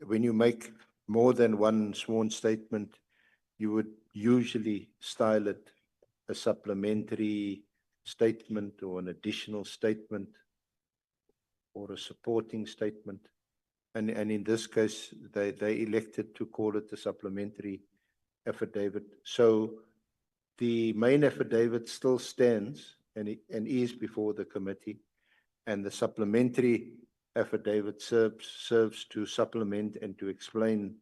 when you make more than one sworn statement, you would usually style it a supplementary statement or an additional statement or a supporting statement. And in this case, they elected to call it a supplementary affidavit. So the main affidavit still stands and is before the committee, and the supplementary affidavit serves to supplement and to explain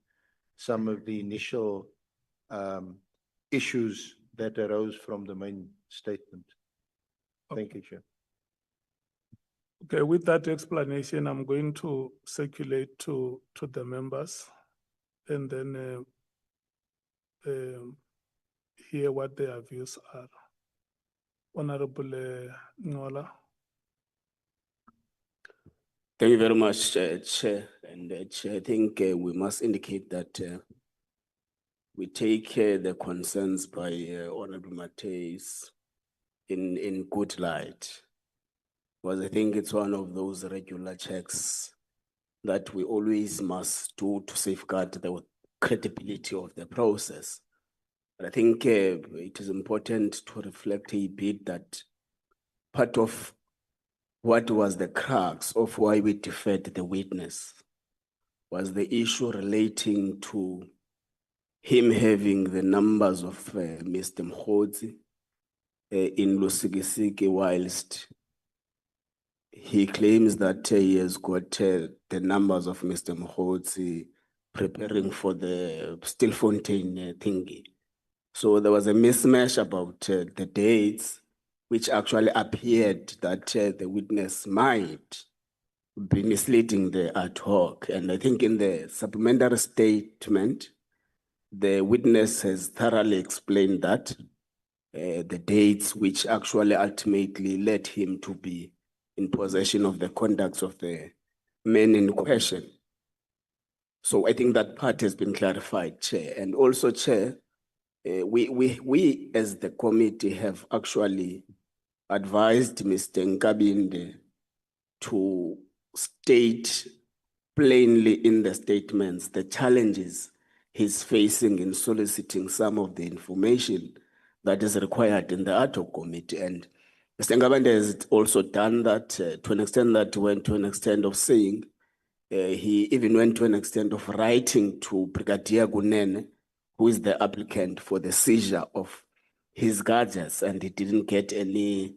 some of the initial issues that arose from the main statement. Thank you, Chair. Okay, with that explanation, I'm going to circulate to the members and then hear what their views are. Honorable Ngola. Thank you very much, Chair. And Chair, I think we must indicate that we take the concerns by Honorable Mateus in good light, because I think it's one of those regular checks that we always must do to safeguard the credibility of the process. But I think it is important to reflect a bit that part of what was the crux of why we deferred the witness was the issue relating to him having the numbers of Mr. Mkhodzi in Lusikisiki, whilst he claims that he has got the numbers of Mr. Mkhodzi preparing for the Stilfontein thingy. So there was a mismatch about the dates, which actually appeared that the witness might be misleading the ad hoc. And I think in the supplementary statement, the witness has thoroughly explained that the dates which actually ultimately led him to be in possession of the contacts of the men in question. So I think that part has been clarified, Chair. And also, Chair, we as the committee have actually advised Mr. Nkabinde to state plainly in the statements the challenges he's facing in soliciting some of the information that is required in the ad hoc committee. And Mr. Nkabinde has also done that to an extent that went to an extent of saying, he even went to an extent of writing to Brigadier Gunene, who is the applicant for the seizure of his gadgets, and he didn't get any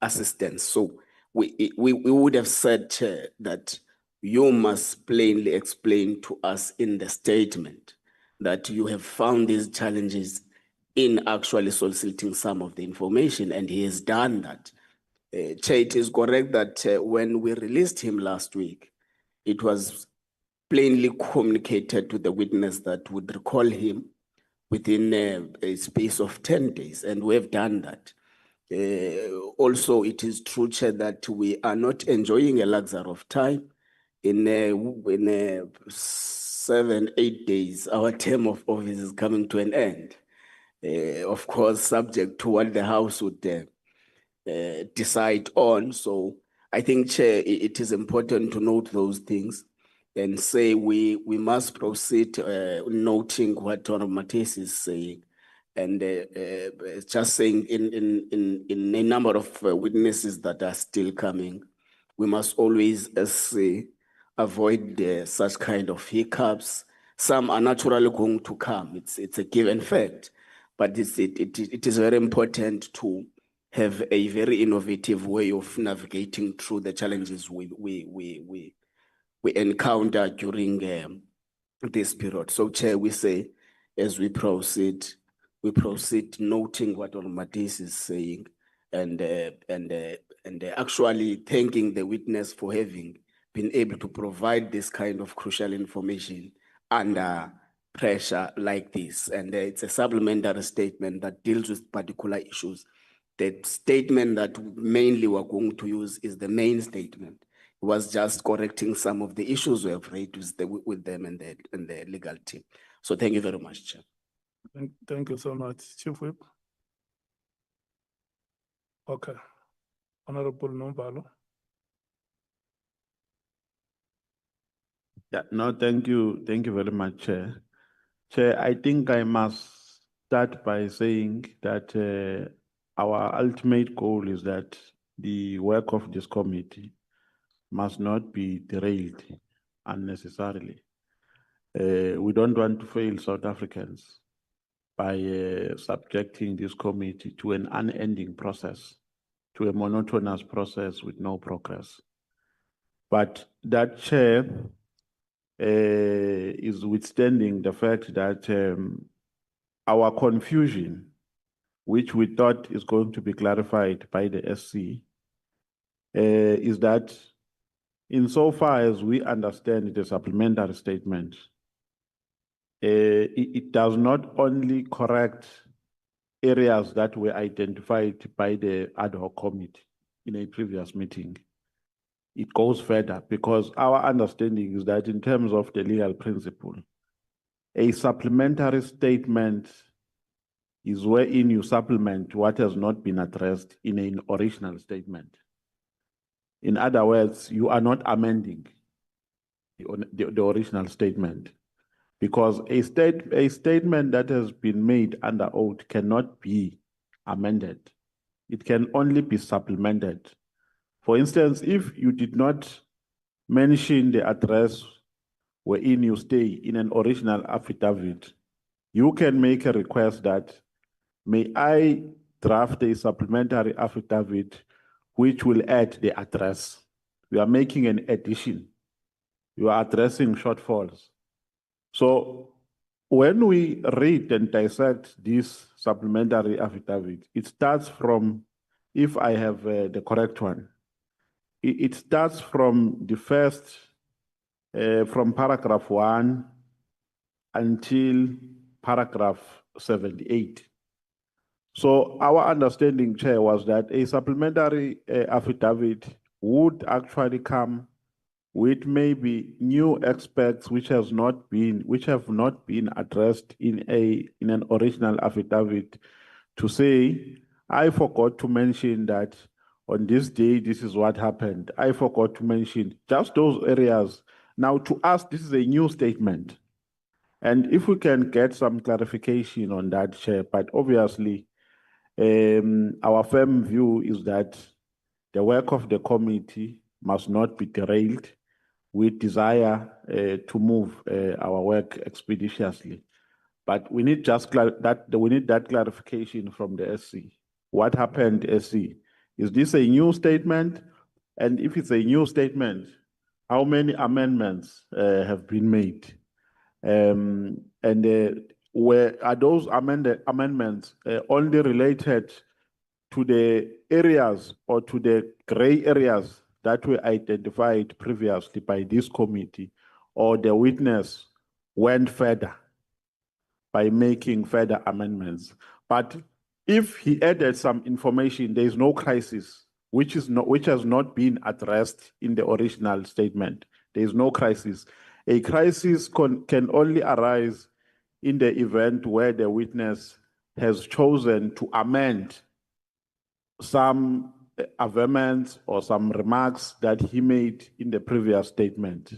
assistance. So we would have said, Chair, that you must plainly explain to us in the statement that you have found these challenges in actually soliciting some of the information, and he has done that. Chair, it is correct that when we released him last week, it was plainly communicated to the witness that would recall him within a space of 10 days, and we have done that. Also, it is true, Chair, that we are not enjoying a luxury of time. In 7-8 days, our term of office is coming to an end. Of course, subject to what the House would decide on. So I think, Chair, it is important to note those things and say we must proceed noting what Honorable Mateus is saying. And just saying in a number of witnesses that are still coming, we must always avoid such kind of hiccups. Some are naturally going to come. It's a given fact, but it is very important to have a very innovative way of navigating through the challenges we encounter during this period. So, Chair, we say as we proceed noting what Honorable Mateus is saying and actually thanking the witness for having been able to provide this kind of crucial information under pressure like this. And it's a supplementary statement that deals with particular issues. The statement that mainly we're going to use is the main statement. It was just correcting some of the issues we have raised with them and the legal team. So thank you very much, Chair. Thank you so much, Chief Whip. Okay, Honorable Nombalo. Yeah, no, thank you. Thank you very much, Chair. Chair, I think I must start by saying that our ultimate goal is that the work of this committee must not be derailed unnecessarily. We don't want to fail South Africans by subjecting this committee to an unending process, to a monotonous process with no progress. But that, Chair, is withstanding the fact that our confusion, which we thought is going to be clarified by the SC, is that insofar as we understand the supplementary statement, it does not only correct areas that were identified by the ad hoc committee in a previous meeting. It goes further because our understanding is that in terms of the legal principle, a supplementary statement is wherein you supplement what has not been addressed in an original statement. In other words, you are not amending the original statement because a statement that has been made under oath cannot be amended. It can only be supplemented. For instance, if you did not mention the address wherein you stay in an original affidavit, you can make a request that, may I draft a supplementary affidavit which will add the address. We are making an addition. You are addressing shortfalls. So when we read and dissect this supplementary affidavit, it starts from, if I have the correct one, it starts from the first, from paragraph 1 until paragraph 78. So our understanding, Chair, was that a supplementary affidavit would actually come with maybe new aspects which have not been addressed in an original affidavit, to say, I forgot to mention that on this day this is what happened. I forgot to mention just those areas. Now, to us, this is a new statement. And if we can get some clarification on that, Chair, but obviously, our firm view is that the work of the committee must not be derailed. We desire to move our work expeditiously, but we need that clarification from the SC. What happened, SC? Is this a new statement? And if it's a new statement, how many amendments have been made? Where are those amendments only related to the areas or to the gray areas that were identified previously by this committee, or the witness went further by making further amendments? But if he added some information, there is no crisis, which has not been addressed in the original statement. There is no crisis. A crisis can only arise in the event where the witness has chosen to amend some amendments or some remarks that he made in the previous statement.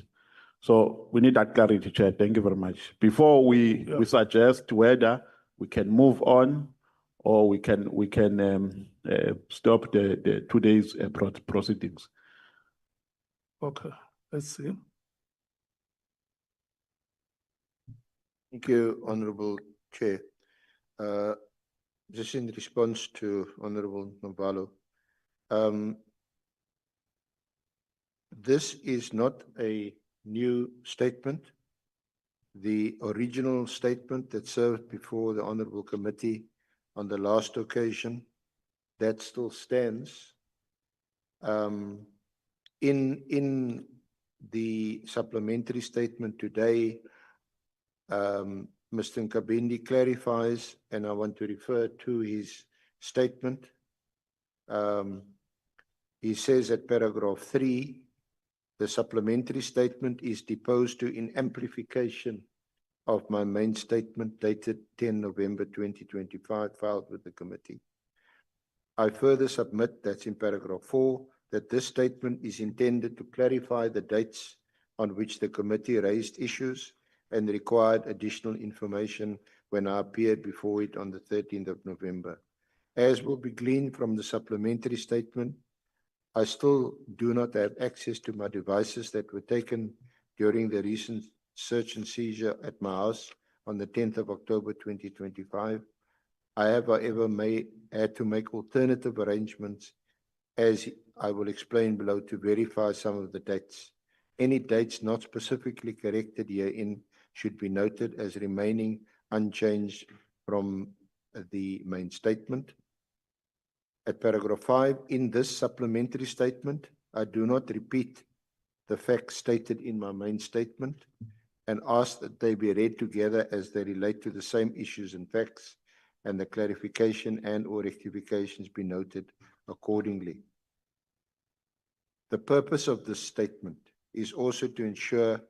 So we need that clarity, Chair. Thank you very much. Before we suggest whether we can move on or we can stop the today's proceedings. Okay, let's see. Thank you, Honorable Chair. Just in response to Honorable Nambalo, this is not a new statement. The original statement that served before the Honorable Committee on the last occasion, that still stands. In the supplementary statement today, Mr. Nkabinde clarifies, and I want to refer to his statement. He says at paragraph 3, the supplementary statement is deposed to in amplification of my main statement dated 10 November 2025, filed with the committee. I further submit, that's in paragraph 4, that this statement is intended to clarify the dates on which the committee raised issues and required additional information when I appeared before it on the 13th of November. As will be gleaned from the supplementary statement, I still do not have access to my devices that were taken during the recent search and seizure at my house on the 10th of October 2025. I have, however, had to make alternative arrangements, as I will explain below, to verify some of the dates. Any dates not specifically corrected herein should be noted as remaining unchanged from the main statement. At paragraph 5, in this supplementary statement, I do not repeat the facts stated in my main statement and ask that they be read together as they relate to the same issues and facts, and the clarification and/or rectifications be noted accordingly. The purpose of this statement is also to ensure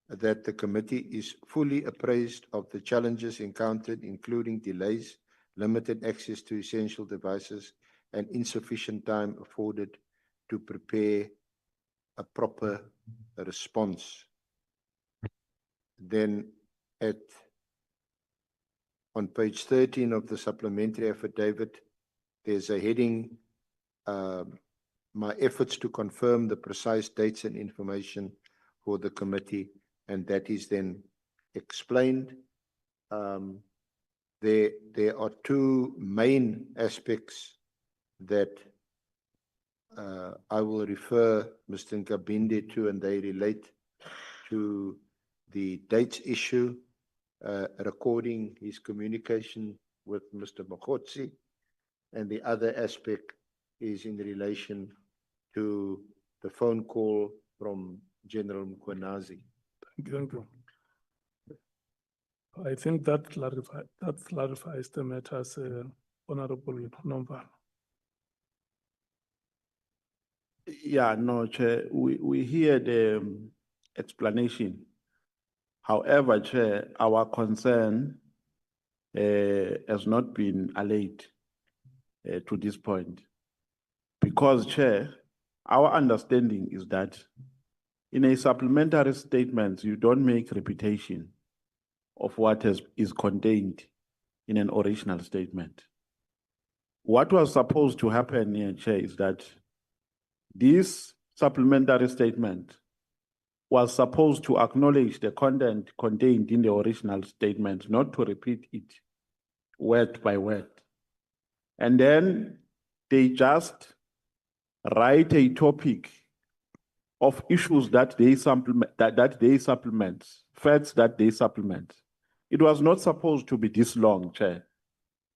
that the committee is fully appraised of the challenges encountered, including delays, limited access to essential devices, and insufficient time afforded to prepare a proper response. Then on page 13 of the supplementary affidavit, there's a heading, my efforts to confirm the precise dates and information for the committee, and that is then explained. There are two main aspects that I will refer Mr. Nkabinde to, and they relate to the dates issue, recording his communication with Mr. Mokotsi, and the other aspect is in relation to the phone call from General Mkhwanazi. Thank you. I think that clarifies the matters, Honorable Nomvana. Yeah, no, Chair, we hear the explanation. However, Chair, our concern has not been allayed to this point. Because, Chair, our understanding is that in a supplementary statement, you don't make repetition of what is contained in an original statement. What was supposed to happen here, Chair, is that this supplementary statement was supposed to acknowledge the content contained in the original statement, not to repeat it word by word. And then they just write a topic of issues that they supplement, facts that they supplement. It was not supposed to be this long, Chair.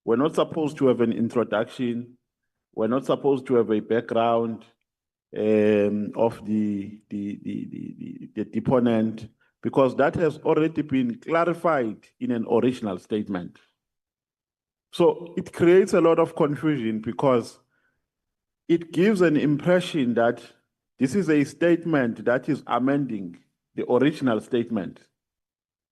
We're not supposed to have an introduction. We're not supposed to have a background of the deponent, because that has already been clarified in an original statement. So it creates a lot of confusion because it gives an impression that this is a statement that is amending the original statement.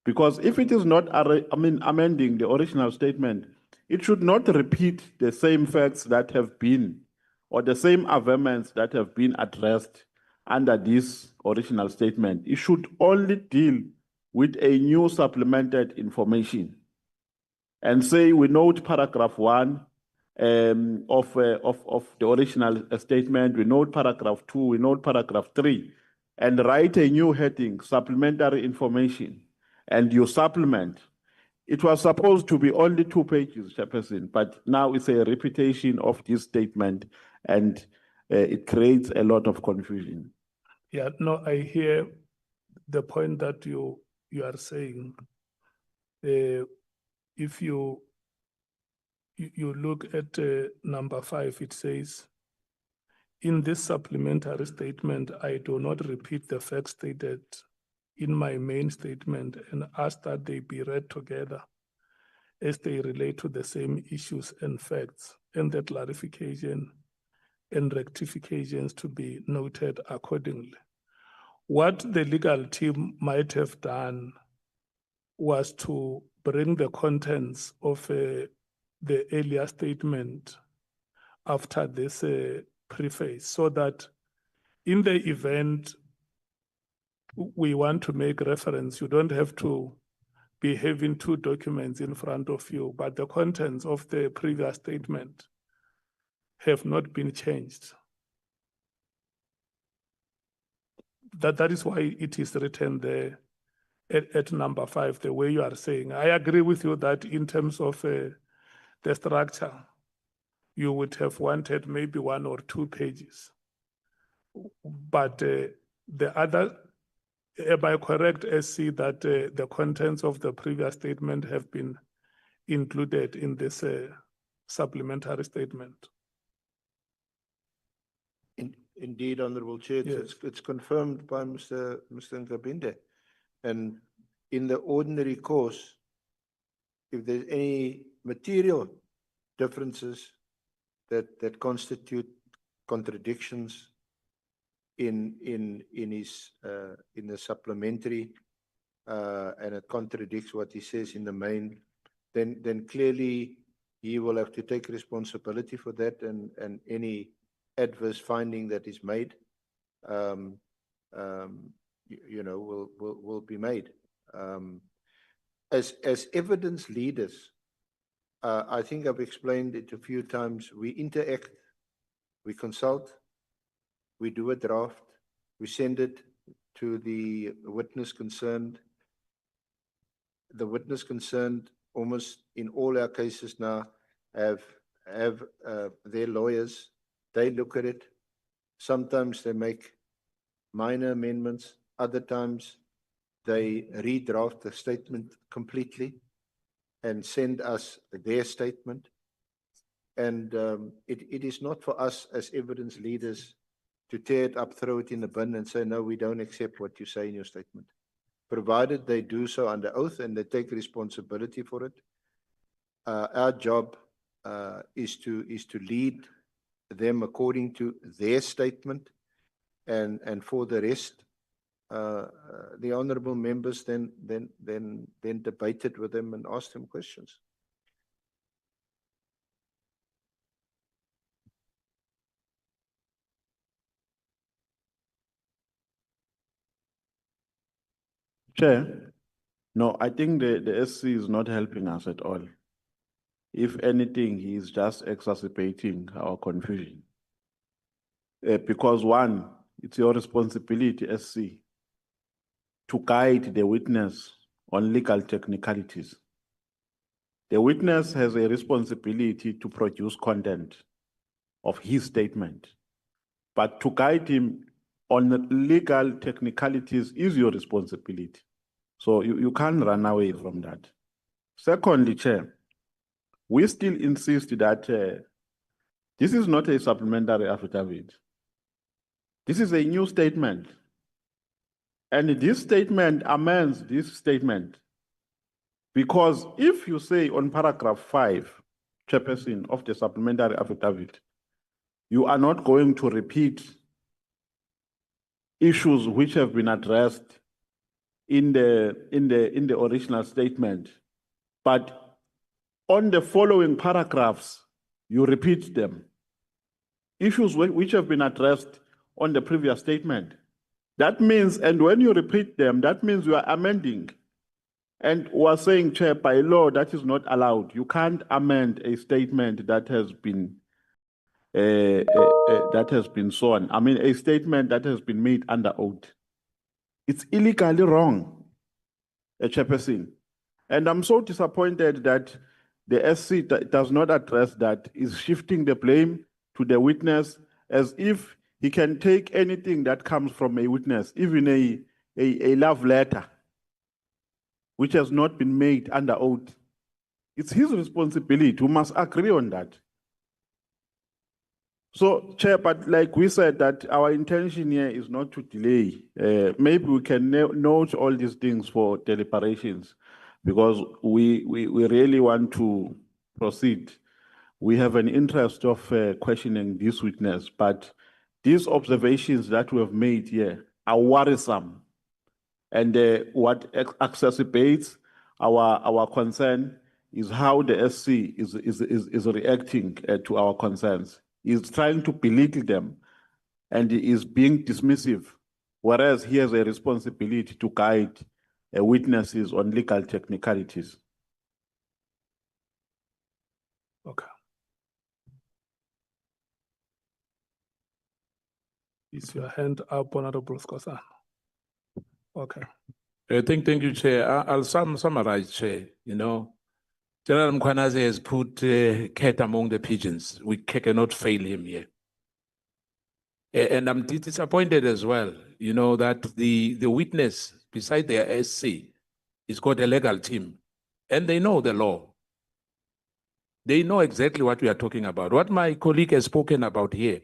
Because if it is not amending the original statement, it should not repeat the same facts that have been, or the same averments that have been addressed under this original statement. It should only deal with a new supplemented information and say, we note paragraph 1 of the original statement, we note paragraph 2, we note paragraph 3, and write a new heading, supplementary information, and you supplement. It was supposed to be only 2 pages, Chairperson, but now it's a repetition of this statement, and it creates a lot of confusion. Yeah, no, I hear the point that you are saying. If you look at number 5, it says, in this supplementary statement, I do not repeat the facts stated in my main statement and ask that they be read together as they relate to the same issues and facts, and the clarification and rectifications to be noted accordingly. What the legal team might have done was to bring the contents of the earlier statement after this preface, so that in the event we want to make reference, you don't have to be having two documents in front of you, but the contents of the previous statement have not been changed. That is why it is written there at number 5, the way you are saying. I agree with you that in terms of the structure, you would have wanted maybe 1 or 2 pages. But the other, am I correct, SC, that the contents of the previous statement have been included in this supplementary statement? Indeed, Honorable Chair, Yes. it's confirmed by Mr. Nkabinde. And in the ordinary course, if there's any material differences that constitute contradictions in the supplementary, and it contradicts what he says in the main, then clearly he will have to take responsibility for that, and any adverse finding that is made, will be made. As evidence leaders, I think I've explained it a few times. We interact, we consult, we do a draft, we send it to the witness concerned. The witness concerned, almost in all our cases now, have their lawyers. They look at it. Sometimes they make minor amendments. Other times they redraft the statement completely and send us their statement. And it is not for us as evidence leaders to tear it up, throw it in the bin and say, no, we don't accept what you say in your statement. Provided they do so under oath and they take responsibility for it. Our job is to lead them according to their statement, and for the rest, the honourable members then debate it with them and ask them questions. Chair, no, I think the SC is not helping us at all. If anything, he is just exacerbating our confusion. Because one, it's your responsibility, SC, to guide the witness on legal technicalities. The witness has a responsibility to produce content of his statement, but to guide him on the legal technicalities is your responsibility. So you can't run away from that. Secondly, Chair, we still insist that this is not a supplementary affidavit. This is a new statement. And this statement amends this statement. Because if you say on paragraph 5, Chairperson, of the supplementary affidavit, you are not going to repeat issues which have been addressed in the original statement, but on the following paragraphs, you repeat them. Issues which have been addressed on the previous statement. That means, and when you repeat them, that means you are amending. And we are saying, Chair, by law, that is not allowed. You can't amend a statement that has been sworn. I mean, a statement that has been made under oath. It's illegally wrong, Chairperson. And I'm so disappointed that the SC does not address that, is shifting the blame to the witness as if he can take anything that comes from a witness, even a love letter, which has not been made under oath. It's his responsibility. We must agree on that. So, Chair, but like we said, that our intention here is not to delay. Maybe we can note all these things for deliberations, because we really want to proceed. We have an interest of questioning this witness, but these observations that we have made here are worrisome. And what exacerbates our concern is how the SC is reacting to our concerns. Is trying to belittle them, and is being dismissive whereas he has a responsibility to guide witnesses on legal technicalities. Okay. Is your hand up, Honorable Scosan? Okay. Thank you, Chair. I'll summarize, Chair. You know, General Mkhwanazi has put cat among the pigeons. We cannot fail him here. And I'm disappointed as well, you know, that the witness beside their SC is got a legal team and they know the law. They know exactly what we are talking about. What my colleague has spoken about here,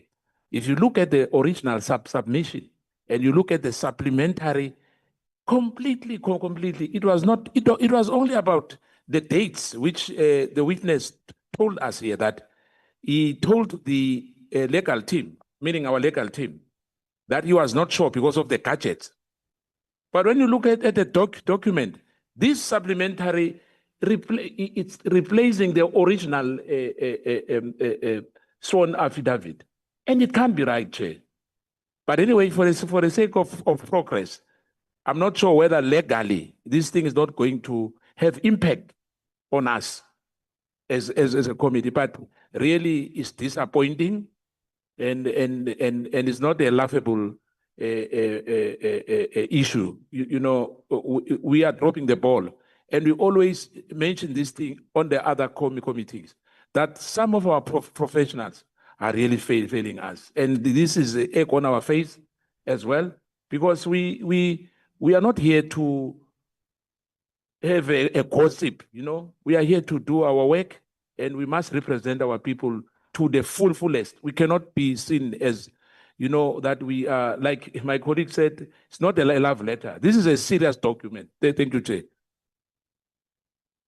if you look at the original submission and you look at the supplementary, completely, it was not, it was only about the dates which the witness told us here that he told the legal team, meaning our legal team, that he was not sure because of the gadgets. But when you look at the document, this supplementary, it's replacing the original sworn affidavit. And it can't be right, Chair. But anyway, for the sake of progress, I'm not sure whether legally this thing is not going to have impact on us as a committee, but really it's disappointing and it's not a laughable issue. You know, we are dropping the ball, and we always mention this thing on the other committees that some of our professionals are really failing us, and this is an egg on our face as well, because we are not here to have a gossip. You know, we are here to do our work, and we must represent our people to the fullest. We cannot be seen as, you know, that we are, like my colleague said, it's not a love letter. This is a serious document. Thank you, Chair.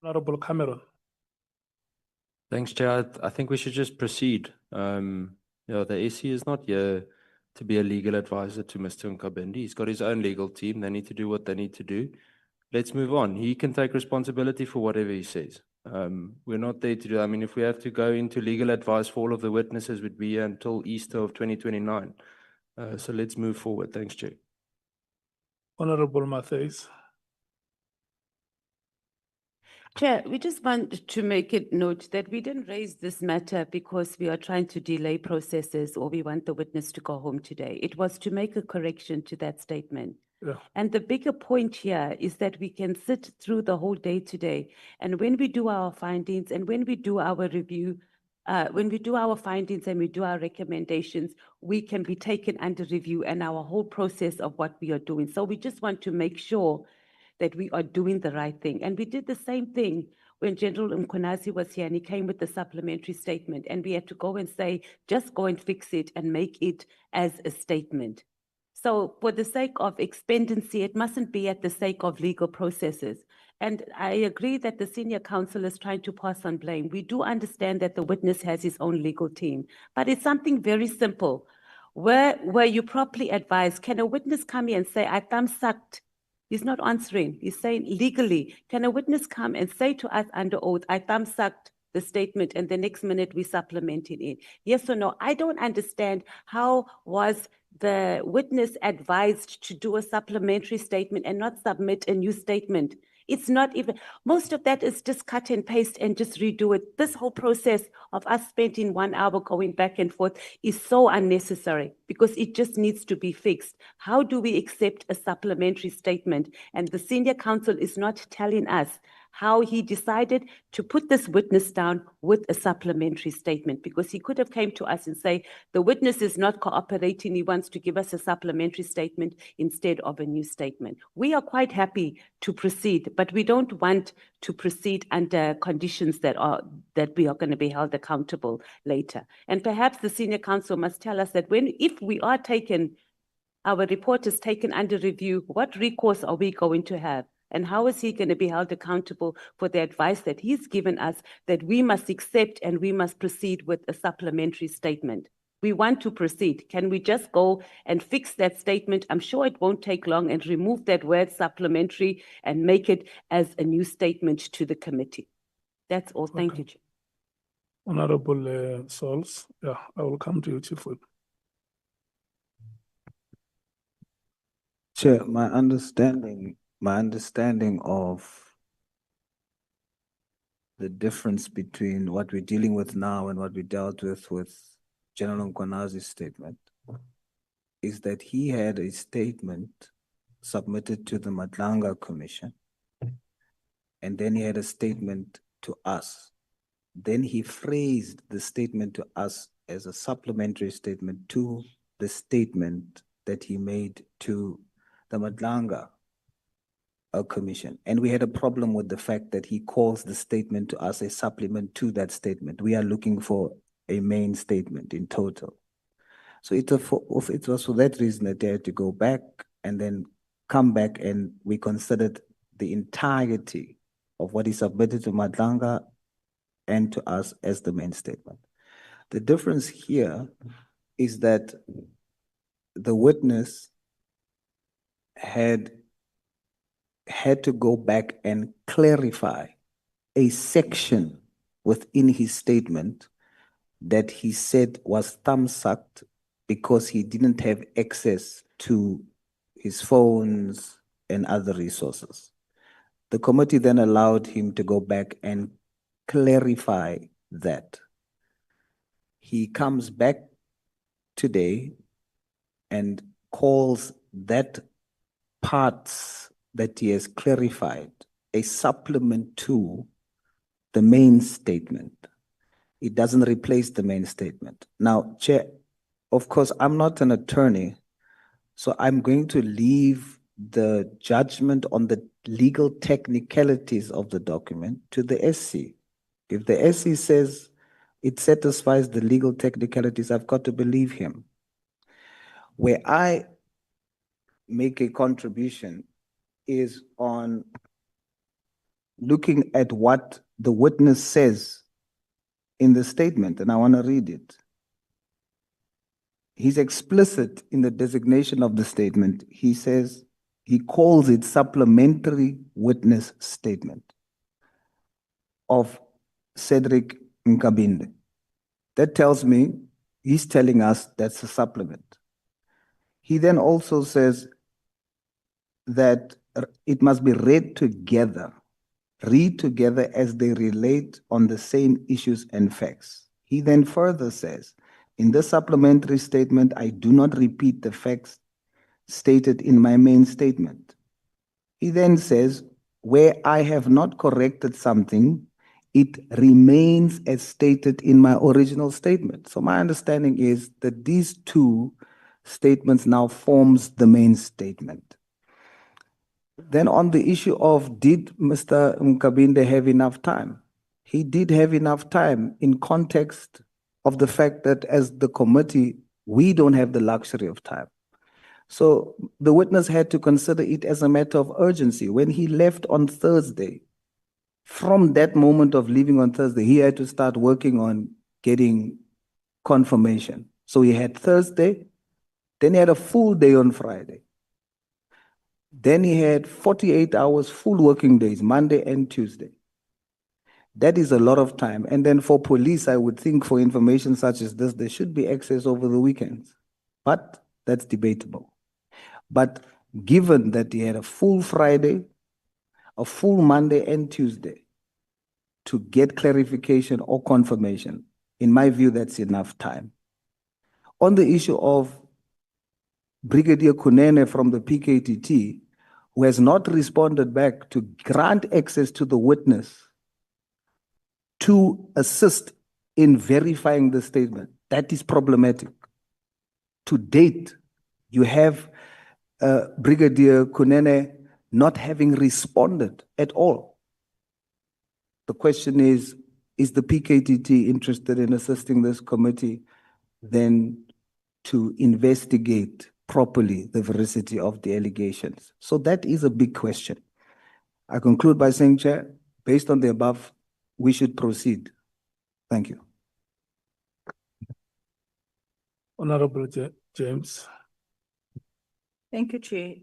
Honorable Cameron. Thanks, Chair. I think we should just proceed. The SC is not here to be a legal advisor to Mr. Nkabinde. He's got his own legal team. They need to do what they need to do. Let's move on. He can take responsibility for whatever he says. We're not there to do. I mean, if we have to go into legal advice for all of the witnesses, would be until Easter of 2029. So let's move forward. Thanks, Chair. Honorable Matthews. Chair, we just want to make it note that we didn't raise this matter because we are trying to delay processes or we want the witness to go home today. It was to make a correction to that statement. Yeah. And the bigger point here is that we can sit through the whole day today. And when we do our findings and when we do our review, when we do our findings and we do our recommendations, we can be taken under review and our whole process of what we are doing. So we just want to make sure that we are doing the right thing. And we did the same thing when General Mkhwanazi was here and he came with the supplementary statement and we had to go and say, just go and fix it and make it as a statement. So for the sake of expediency, it mustn't be at the sake of legal processes. And I agree that the senior counsel is trying to pass on blame. We do understand that the witness has his own legal team, but it's something very simple. Where you properly advise, can a witness come here and say, I thumb-sucked? He's not answering. He's saying legally. Can a witness come and say to us under oath, I thumb-sucked the statement, and the next minute we supplemented it? Yes or no? I don't understand how was the witness advised to do a supplementary statement and not submit a new statement. It's not even, most of that is just cut and paste and just redo it. This whole process of us spending 1 hour going back and forth is so unnecessary because it just needs to be fixed. How do we accept a supplementary statement? And the senior counsel is not telling us how he decided to put this witness down with a supplementary statement, because he could have came to us and say, the witness is not cooperating, he wants to give us a supplementary statement instead of a new statement. We are quite happy to proceed, but we don't want to proceed under conditions that we are going to be held accountable later. And perhaps the senior counsel must tell us that if we are taken, our report is taken under review, what recourse are we going to have? And how is he going to be held accountable for the advice that he's given us that we must accept and we must proceed with a supplementary statement? We want to proceed. Can we just go and fix that statement? I'm sure it won't take long, and remove that word supplementary and make it as a new statement to the committee. That's all. Thank you, Chair. Honorable Sauls. Yeah, I will come to you, Chief Whip. Chair, my understanding of the difference between what we're dealing with now and what we dealt with General Nkwanga's statement is that he had a statement submitted to the Madlanga Commission, and then he had a statement to us. Then he phrased the statement to us as a supplementary statement to the statement that he made to the Madlanga Commission. And we had a problem with the fact that he calls the statement to us a supplement to that statement. We are looking for a main statement in total. So it was for that reason that they had to go back and then come back, and we considered the entirety of what he submitted to Madlanga and to us as the main statement. The difference here is that the witness had to go back and clarify a section within his statement that he said was thumbsucked because he didn't have access to his phones and other resources. The committee then allowed him to go back and clarify that. He comes back today and calls that parts that he has clarified a supplement to the main statement. It doesn't replace the main statement. Now, Chair, of course, I'm not an attorney, so I'm going to leave the judgment on the legal technicalities of the document to the SC. If the SC says it satisfies the legal technicalities, I've got to believe him. Where I make a contribution is on looking at what the witness says in the statement, and I want to read it. He's explicit in the designation of the statement. He says, he calls it supplementary witness statement of Cedric Nkabinde. That tells me he's telling us that's a supplement. He then also says that it must be read together as they relate on the same issues and facts. He then further says, in this supplementary statement, I do not repeat the facts stated in my main statement. He then says, where I have not corrected something, it remains as stated in my original statement. So my understanding is that these two statements now forms the main statement. Then on the issue of did Mr. Nkabinde have enough time? He did have enough time in context of the fact that as the committee, we don't have the luxury of time. So the witness had to consider it as a matter of urgency. When he left on Thursday, from that moment of leaving on Thursday, he had to start working on getting confirmation. So he had Thursday, then he had a full day on Friday. Then he had 48 hours, full working days, Monday and Tuesday. That is a lot of time. And then for police, I would think for information such as this, there should be access over the weekends. But that's debatable. But given that he had a full Friday, a full Monday and Tuesday to get clarification or confirmation, in my view, that's enough time. On the issue of Brigadier Kunene from the PKTT, who has not responded back to grant access to the witness to assist in verifying the statement, that is problematic. To date, you have Brigadier Kunene not having responded at all. The question is the PKTT interested in assisting this committee then to investigate properly the veracity of the allegations? So that is a big question. I conclude by saying, Chair, based on the above, we should proceed. Thank you. Honorable James. Thank you, Chair.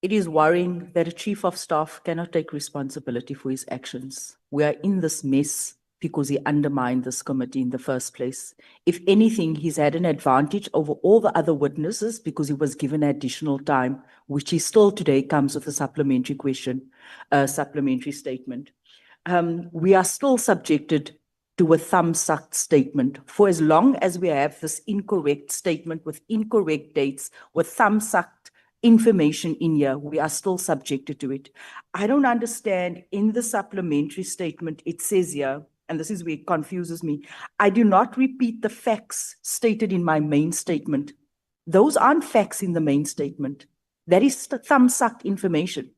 It is worrying that a chief of staff cannot take responsibility for his actions. We are in this mess because he undermined this committee in the first place. If anything, he's had an advantage over all the other witnesses because he was given additional time, which he still today comes with a supplementary question, a supplementary statement. We are still subjected to a thumb-sucked statement. For as long as we have this incorrect statement with incorrect dates, with thumb-sucked information in here, we are still subjected to it. I don't understand, in the supplementary statement, it says here, and this is where it confuses me, I do not repeat the facts stated in my main statement. Those aren't facts in the main statement. That is thumb-sucked information.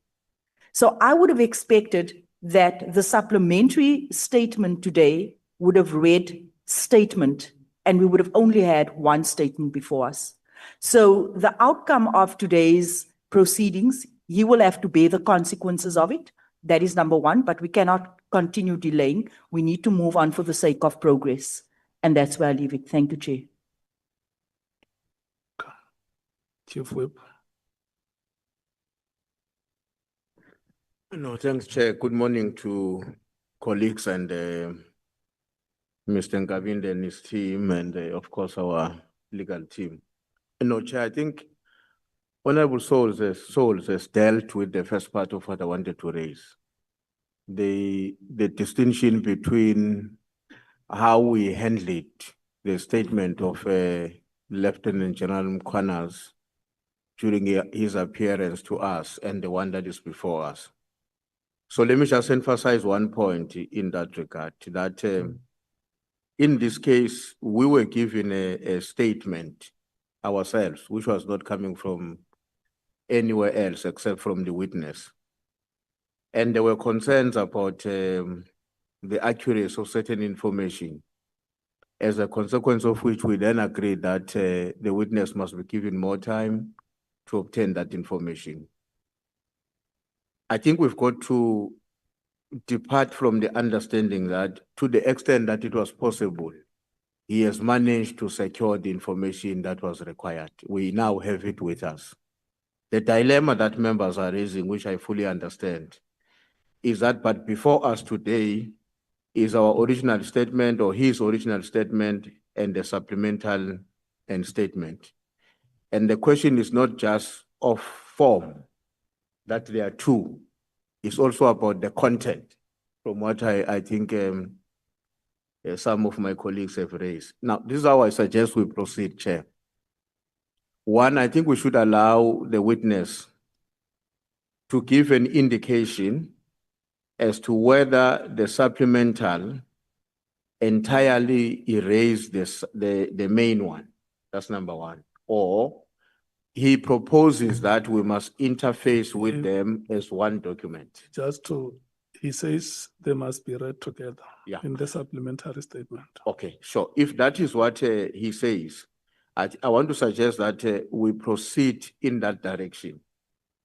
So I would have expected that the supplementary statement today would have read statement, and we would have only had one statement before us. So the outcome of today's proceedings, he will have to bear the consequences of it. That is number one, but we cannot continue delaying. We need to move on for the sake of progress. And that's where I leave it. Thank you, Chair. Chief Whip. No, thanks, Chair. Good morning to colleagues and Mr. Nkabinde and his team, and of course our legal team. No, Chair, I think Honorable Souls has dealt with the first part of what I wanted to raise. The distinction between how we handled the statement of Lieutenant General Mkhwana's during his appearance to us and the one that is before us. So let me just emphasize one point in that regard, that in this case, we were given a statement ourselves, which was not coming from anywhere else except from the witness. And there were concerns about the accuracy of certain information, as a consequence of which we then agreed that the witness must be given more time to obtain that information. I think we've got to depart from the understanding that to the extent that it was possible, he has managed to secure the information that was required. We now have it with us. The dilemma that members are raising, which I fully understand, is that but before us today is our original statement or his original statement and the supplemental statement. And the question is not just of form, that there are two. It's also about the content, from what I think some of my colleagues have raised. Now, this is how I suggest we proceed, Chair. One, I think we should allow the witness to give an indication as to whether the supplemental entirely erased the main one. That's number one. Or he proposes that we must interface with them as one document. He says they must be read together in the supplementary statement. Okay, sure. If that is what he says, I want to suggest that we proceed in that direction.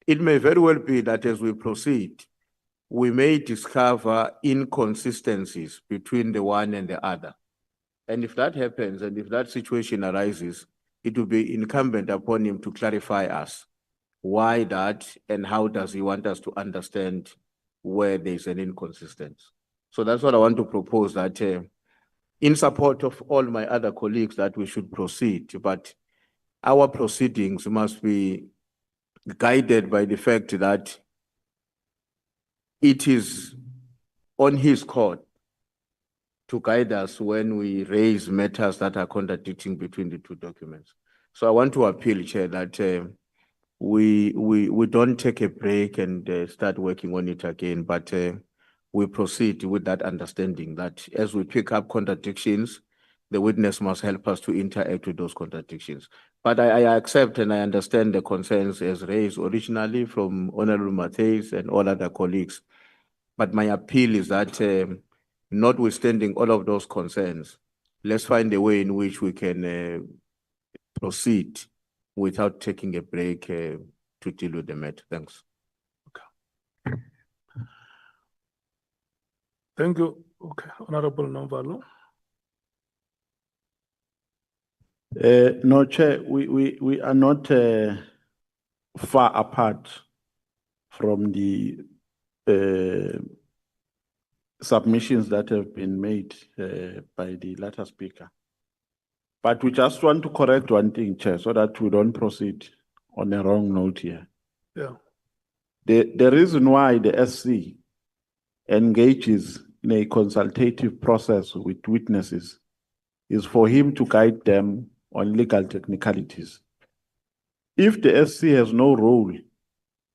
It may very well be that as we proceed, we may discover inconsistencies between the one and the other. And if that happens, and if that situation arises, it will be incumbent upon him to clarify us why that and how does he want us to understand where there's an inconsistency. So that's what I want to propose, that in support of all my other colleagues, that we should proceed, but our proceedings must be guided by the fact that it is on his court to guide us when we raise matters that are contradicting between the two documents. So I want to appeal, Chair, that we don't take a break and start working on it again, but we proceed with that understanding that as we pick up contradictions, the witness must help us to interact with those contradictions. But I accept and I understand the concerns as raised originally from Honorable Matthews and all other colleagues. But my appeal is that notwithstanding all of those concerns, let's find a way in which we can proceed without taking a break to deal with the matter. Thanks. Okay. Thank you. Okay, Honorable Novalo. No, Chair, we are not far apart from the submissions that have been made by the latter speaker. But we just want to correct one thing, Chair, so that we don't proceed on a wrong note here. Yeah. The reason why the SC engages in a consultative process with witnesses is for him to guide them on legal technicalities. If the SC has no role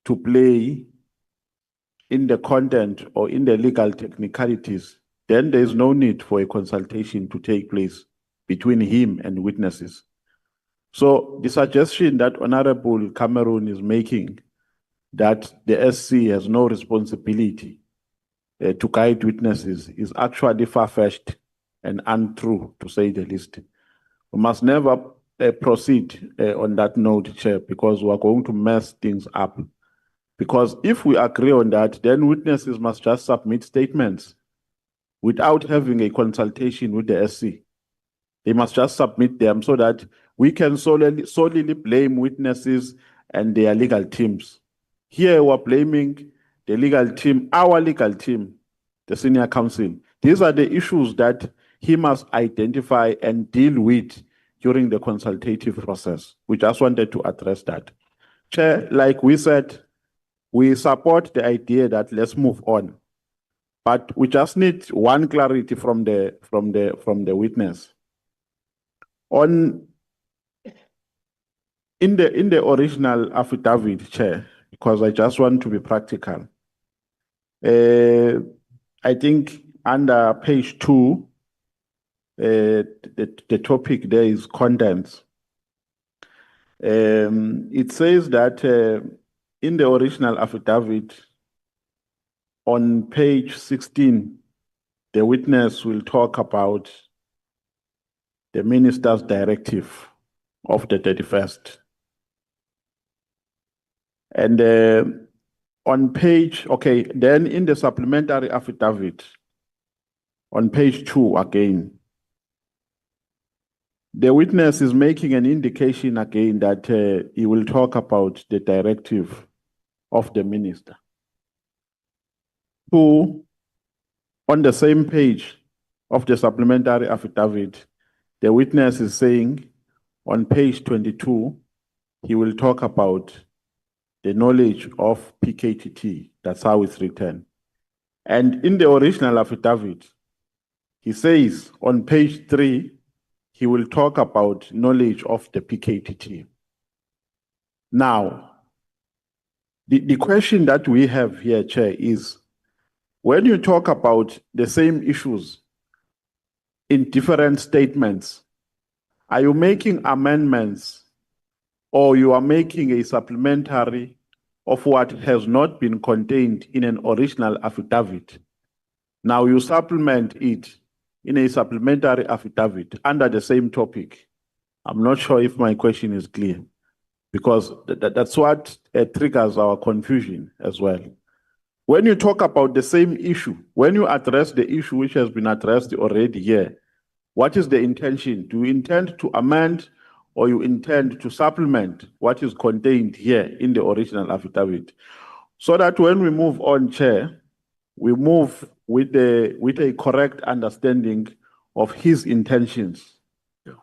to play in the content or in the legal technicalities, then there is no need for a consultation to take place between him and witnesses. So the suggestion that Honorable Cameron is making that the SC has no responsibility to guide witnesses is actually far-fetched and untrue, to say the least. We must never proceed on that note, Chair, because we are going to mess things up. Because if we agree on that, then witnesses must just submit statements without having a consultation with the SC. They must just submit them so that we can solely blame witnesses and their legal teams. Here we're blaming the legal team, our legal team, the senior counsel. These are the issues that he must identify and deal with during the consultative process. We just wanted to address that. Chair, like we said, we support the idea that let's move on, but we just need one clarity from the witness. In the original affidavit, Chair, because I just want to be practical. I think under page 2, the topic there is contents. It says that in the original affidavit, on page 16, the witness will talk about the minister's directive of the 31st. And on page, okay, then in the supplementary affidavit, on page 2 again, the witness is making an indication again that he will talk about the directive of the minister. Who, on the same page of the supplementary affidavit, the witness is saying on page 22, he will talk about the knowledge of PKTT. That's how it's written. And in the original affidavit, he says on page 3, he will talk about knowledge of the PKTT. Now, the question that we have here, Chair, is when you talk about the same issues in different statements, are you making amendments or you are making a supplementary of what has not been contained in an original affidavit? Now you supplement it in a supplementary affidavit under the same topic. I'm not sure if my question is clear, because that's what triggers our confusion as well. When you talk about the same issue, when you address the issue which has been addressed already here, what is the intention? Do you intend to amend or you intend to supplement what is contained here in the original affidavit? So that when we move on, Chair, we move with a correct understanding of his intentions. Yeah.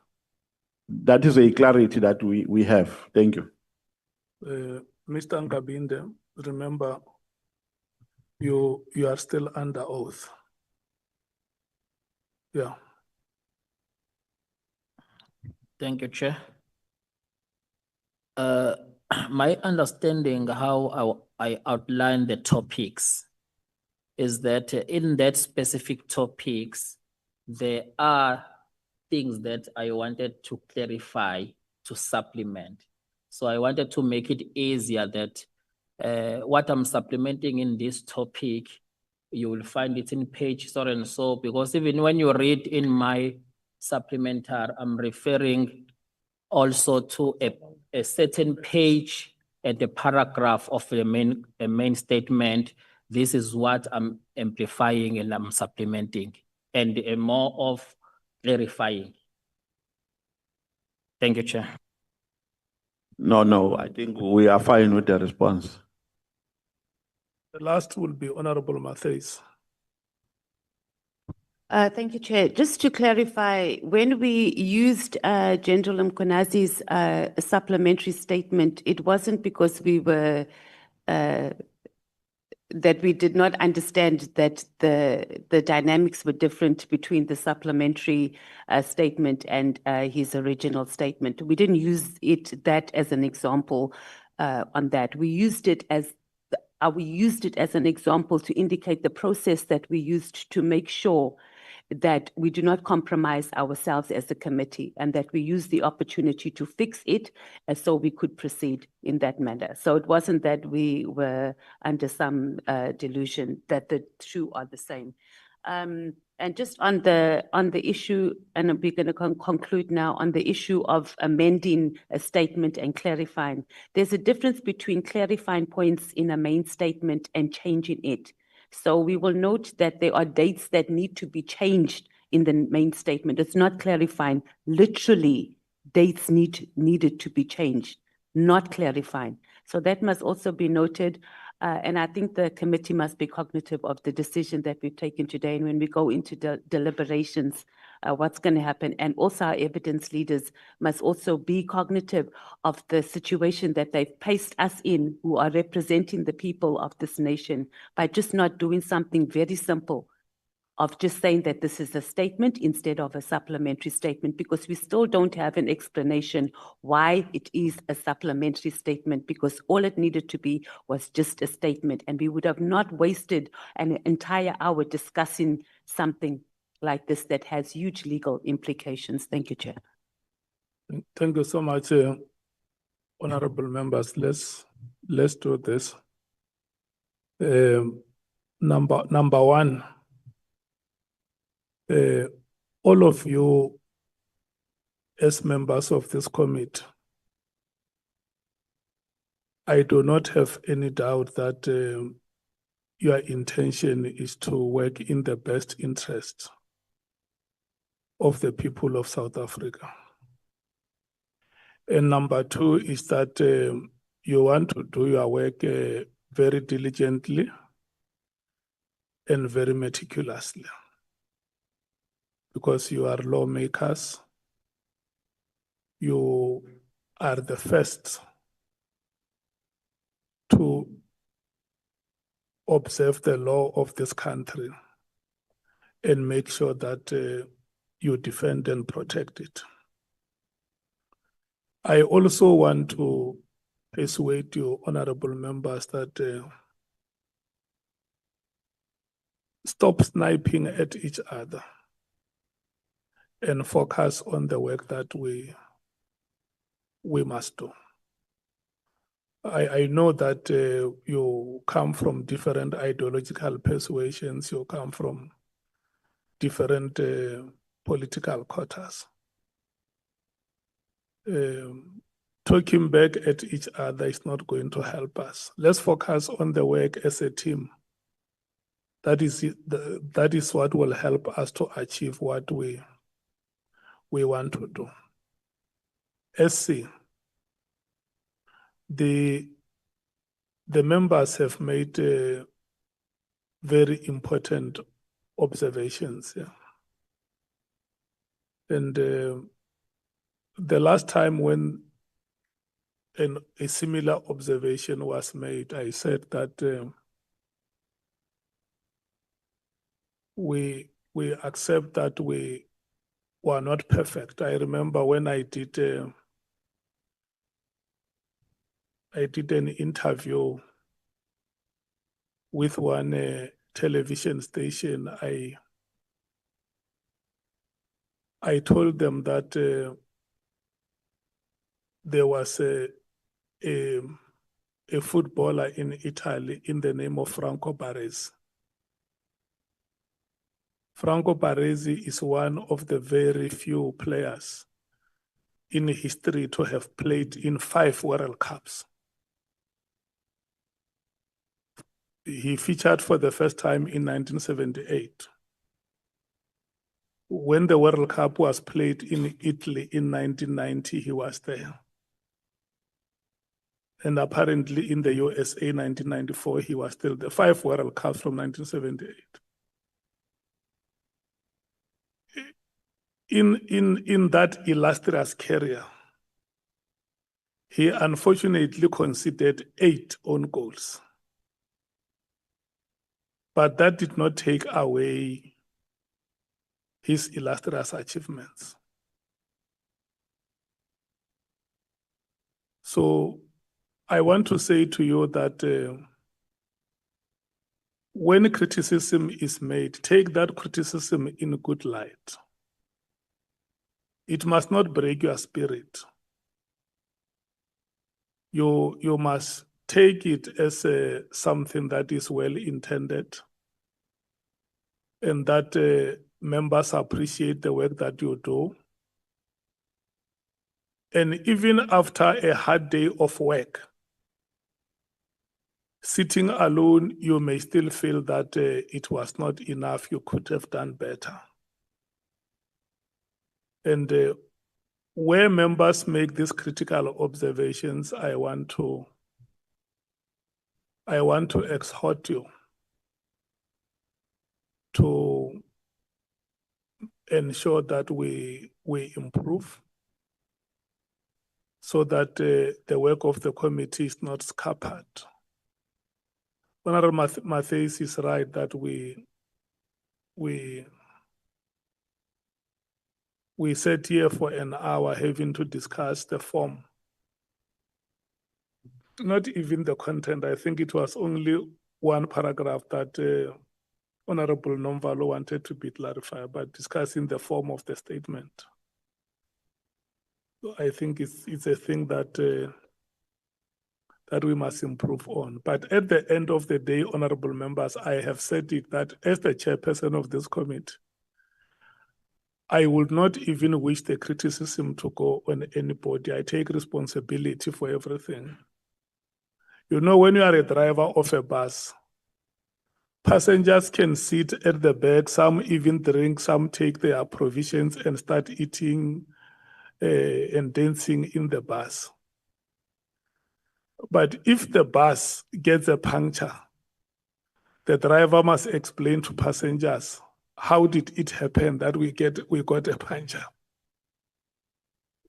That is a clarity that we have. Thank you. Mr. Nkabinde, remember, you are still under oath. Yeah. Thank you, Chair. My understanding how I outlined the topics is that in that specific topics, there are things that I wanted to clarify, to supplement. So I wanted to make it easier that what I'm supplementing in this topic, you will find it in page so and so, because even when you read in my supplementary, I'm referring also to a certain page and a paragraph of the main statement. This is what I'm amplifying and I'm supplementing, and more of clarifying. Thank you, Chair. No, I think we are fine with the response. The last will be Honorable Matthys. Thank you, Chair. Just to clarify, when we used General Mkonazi's supplementary statement, it wasn't because we were that we did not understand that the dynamics were different between the supplementary statement and his original statement. We didn't use that as an example on that. We used it as an example to indicate the process that we used to make sure that we do not compromise ourselves as a committee and that we use the opportunity to fix it so we could proceed in that manner. So it wasn't that we were under some delusion that the two are the same. And just on the issue, and we're going to conclude now on the issue of amending a statement and clarifying. There's a difference between clarifying points in a main statement and changing it. So we will note that there are dates that need to be changed in the main statement. It's not clarifying. Literally, dates needed to be changed, not clarifying. So that must also be noted. And I think the committee must be cognitive of the decision that we've taken today. And when we go into deliberations, what's going to happen. And also our evidence leaders must also be cognitive of the situation that they've placed us in, who are representing the people of this nation, by just not doing something very simple of just saying that this is a statement instead of a supplementary statement, because we still don't have an explanation why it is a supplementary statement, because all it needed to be was just a statement, and we would have not wasted an entire hour discussing something like this that has huge legal implications. Thank you, Chair. Thank you so much, honorable members. Let's do this. Number one, all of you as members of this committee, I do not have any doubt that your intention is to work in the best interest of the people of South Africa. And number two is that you want to do your work very diligently and very meticulously, because you are lawmakers. You are the first to observe the law of this country and make sure that you defend and protect it. I also want to persuade you, honorable members, that stop sniping at each other and focus on the work that we must do. I know that you come from different ideological persuasions, you come from different political quarters. Talking back at each other is not going to help us. Let's focus on the work as a team. That is what will help us to achieve what we want to do. SC, the members have made very important observations. Yeah. And the last time when a similar observation was made, I said that we accept that we were not perfect. I remember when I did an interview with one television station. I told them that there was a footballer in Italy in the name of Franco Baresi. Franco Baresi is one of the very few players in history to have played in 5 World Cups. He featured for the first time in 1978. When the World Cup was played in Italy in 1990, he was there. And apparently in the USA 1994, he was still there. 5 World Cups from 1978. in that illustrious career, he unfortunately conceded 8 own goals. But that did not take away his illustrious achievements. So I want to say to you that when criticism is made, take that criticism in good light. It must not break your spirit. You must take it as something that is well intended and that members appreciate the work that you do. And even after a hard day of work, sitting alone, you may still feel that it was not enough, you could have done better. And where members make these critical observations, I want to exhort you to ensure that we improve so that the work of the committee is not scuppered. Honorable Matthias is right that we sat here for an hour having to discuss the form. Not even the content. I think it was only one paragraph that Honorable Nomvalo wanted to be clarified, but discussing the form of the statement. So I think it's a thing that that we must improve on. But at the end of the day, honorable members, I have said it that as the chairperson of this committee, I would not even wish the criticism to go on anybody. I take responsibility for everything. You know, when you are a driver of a bus, passengers can sit at the back, some even drink, some take their provisions and start eating and dancing in the bus. But if the bus gets a puncture, the driver must explain to passengers, how did it happen that we got a puncture?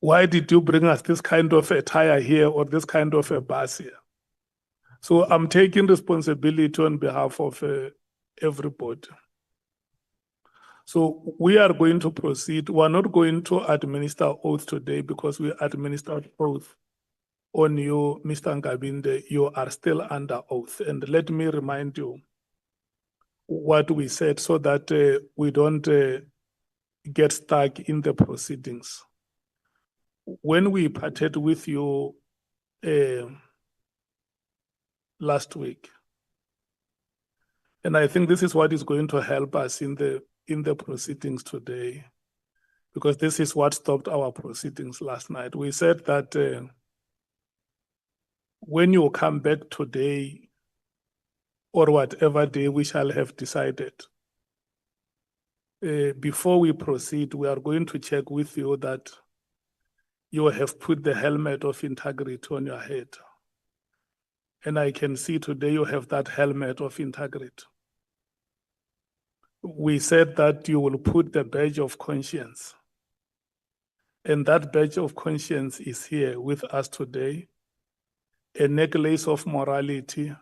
Why did you bring us this kind of a tire here or this kind of a bus here? So I'm taking responsibility on behalf of everybody. So we are going to proceed. We're not going to administer oath today because we administered oath on you, Mr. Nkabinde. You are still under oath. And let me remind you what we said so that we don't get stuck in the proceedings. When we parted with you last week, and I think this is what is going to help us in the proceedings today, because this is what stopped our proceedings last night. We said that when you come back today, or whatever day we shall have decided, before we proceed, we are going to check with you that you have put the helmet of integrity on your head. And I can see today you have that helmet of integrity. We said that you will put the badge of conscience. And that badge of conscience is here with us today, a necklace of morality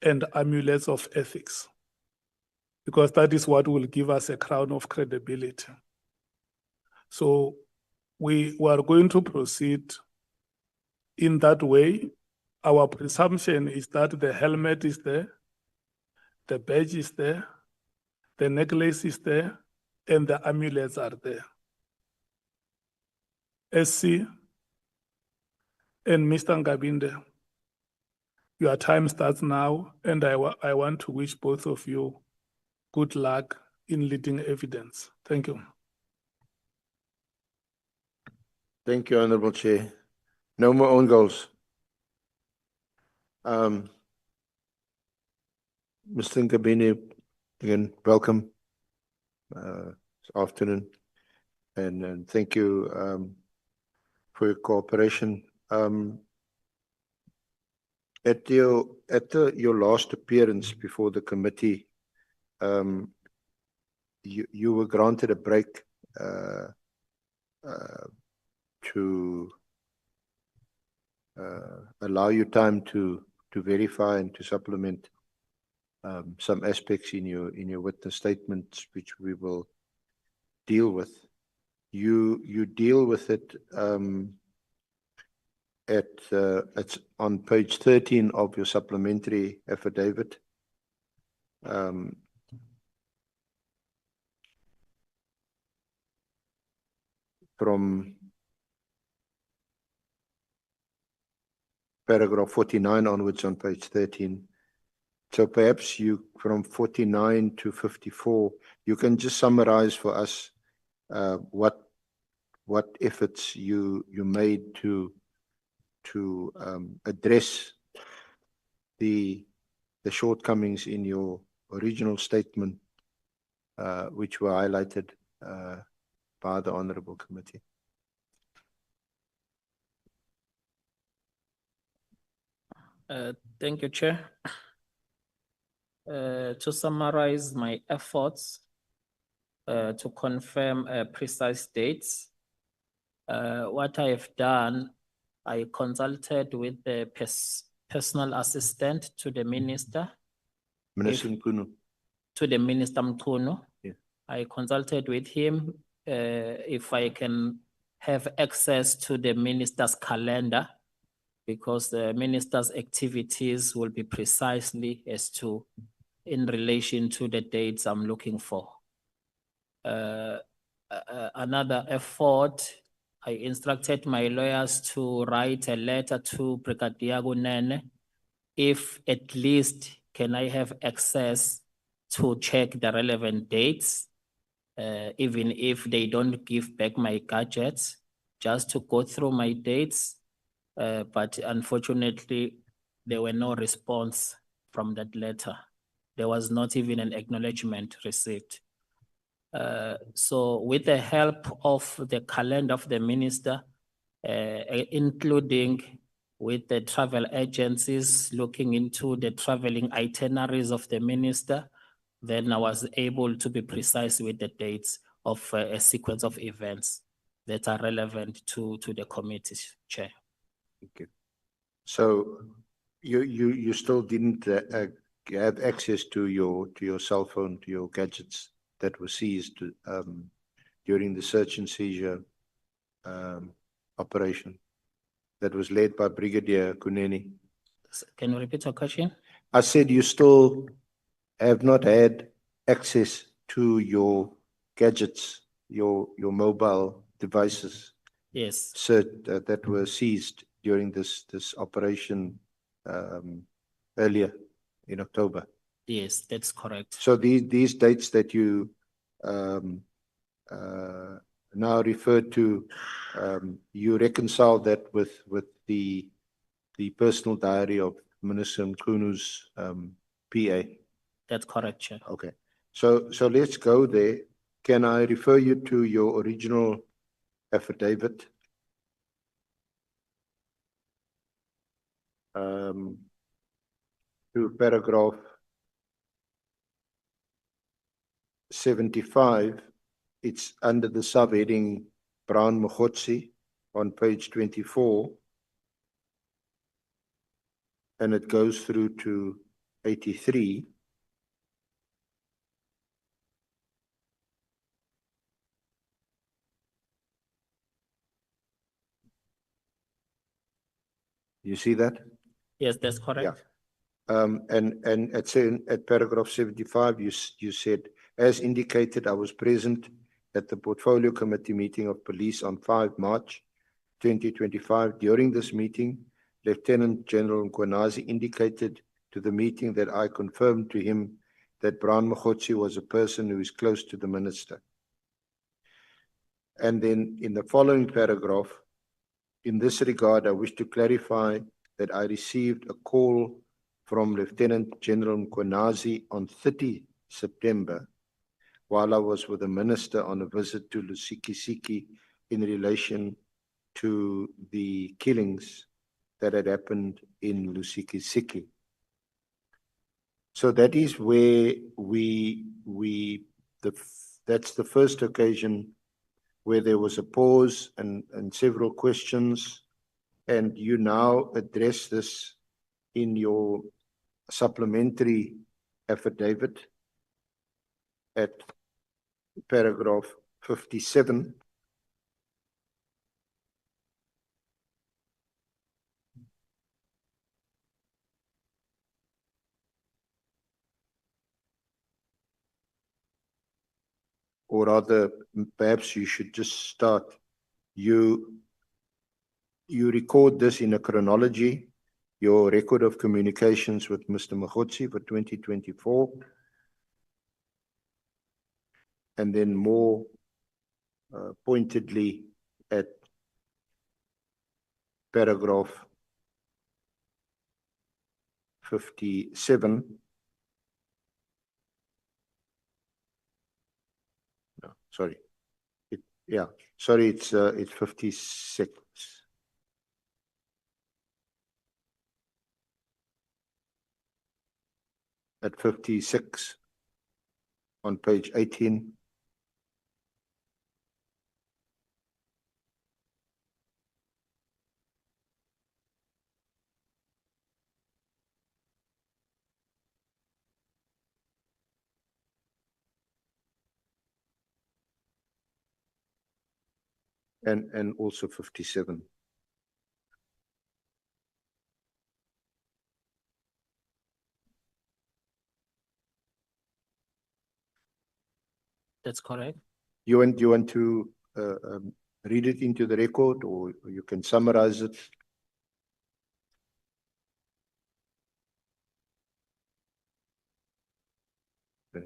and amulets of ethics, because that is what will give us a crown of credibility. So we are going to proceed in that way. Our presumption is that the helmet is there, the badge is there, the necklace is there, and the amulets are there. SC and Mr. Nkabinde, your time starts now, and I want to wish both of you good luck in leading evidence. Thank you. Thank you, Honorable Chair. No more own goals. Mr. Nkabinde, again, welcome this afternoon, and thank you for your cooperation. At your last appearance before the committee, you were granted a break to allow you time to verify and to supplement some aspects in your witness statements, which we will deal with. You deal with it it's on page 13 of your supplementary affidavit. From paragraph 49 onwards on page 13. So perhaps you, from 49 to 54, you can just summarize for us what efforts you made to address the shortcomings in your original statement, which were highlighted by the Honourable Committee. Thank you, Chair. To summarize my efforts to confirm precise dates, what I have done, I consulted with the personal assistant to the minister, Minister Nkunu. to the Minister Mkunu. Yeah. I consulted with him if I can have access to the minister's calendar, because the minister's activities will be precisely as to in relation to the dates I'm looking for. Another effort, I instructed my lawyers to write a letter to Brigadier Gunene, if at least can I have access to check the relevant dates, even if they don't give back my gadgets, just to go through my dates. But unfortunately, there were no response from that letter. There was not even an acknowledgement received. So with the help of the calendar of the minister, including with the travel agencies looking into the traveling itineraries of the minister, then I was able to be precise with the dates of a sequence of events that are relevant to the committee, Chair. Okay. So you still didn't have access to your cell phone, to your gadgets that were seized during the search and seizure operation that was led by Brigadier Kuneni. Can you repeat your question? I said you still have not had access to your gadgets, your mobile devices. Yes. That were seized during this operation earlier in October. Yes, that's correct. So these dates that you now referred to, you reconcile that with the personal diary of Minister Mkunu's PA. That's correct, Chair. Okay. So let's go there. Can I refer you to your original affidavit? To paragraph 75, it's under the subheading Brown Mogotsi on page 24, and it goes through to 83. You see that? Yes, that's correct. Yeah. And at paragraph 75, you said, as indicated, I was present at the Portfolio Committee meeting of police on 5 March 2025. During this meeting, Lieutenant General Nkwanazi indicated to the meeting that I confirmed to him that Brown Mogotsi was a person who is close to the minister. And then in the following paragraph, in this regard, I wish to clarify that I received a call from Lieutenant General Nkwanazi on 30 September while I was with the minister on a visit to Lusikisiki in relation to the killings that had happened in Lusikisiki. So that is where that's the first occasion where there was a pause and several questions, and you now address this in your supplementary affidavit at paragraph 57. Or rather, perhaps you should just start. You record this in a chronology, your record of communications with Mr. Mogotsi for 2024, and then more pointedly at paragraph 57. No, sorry. Sorry, it's 56. At 56 on page 18. And also 57. That's correct. You want to read it into the record, or you can summarize it? Okay.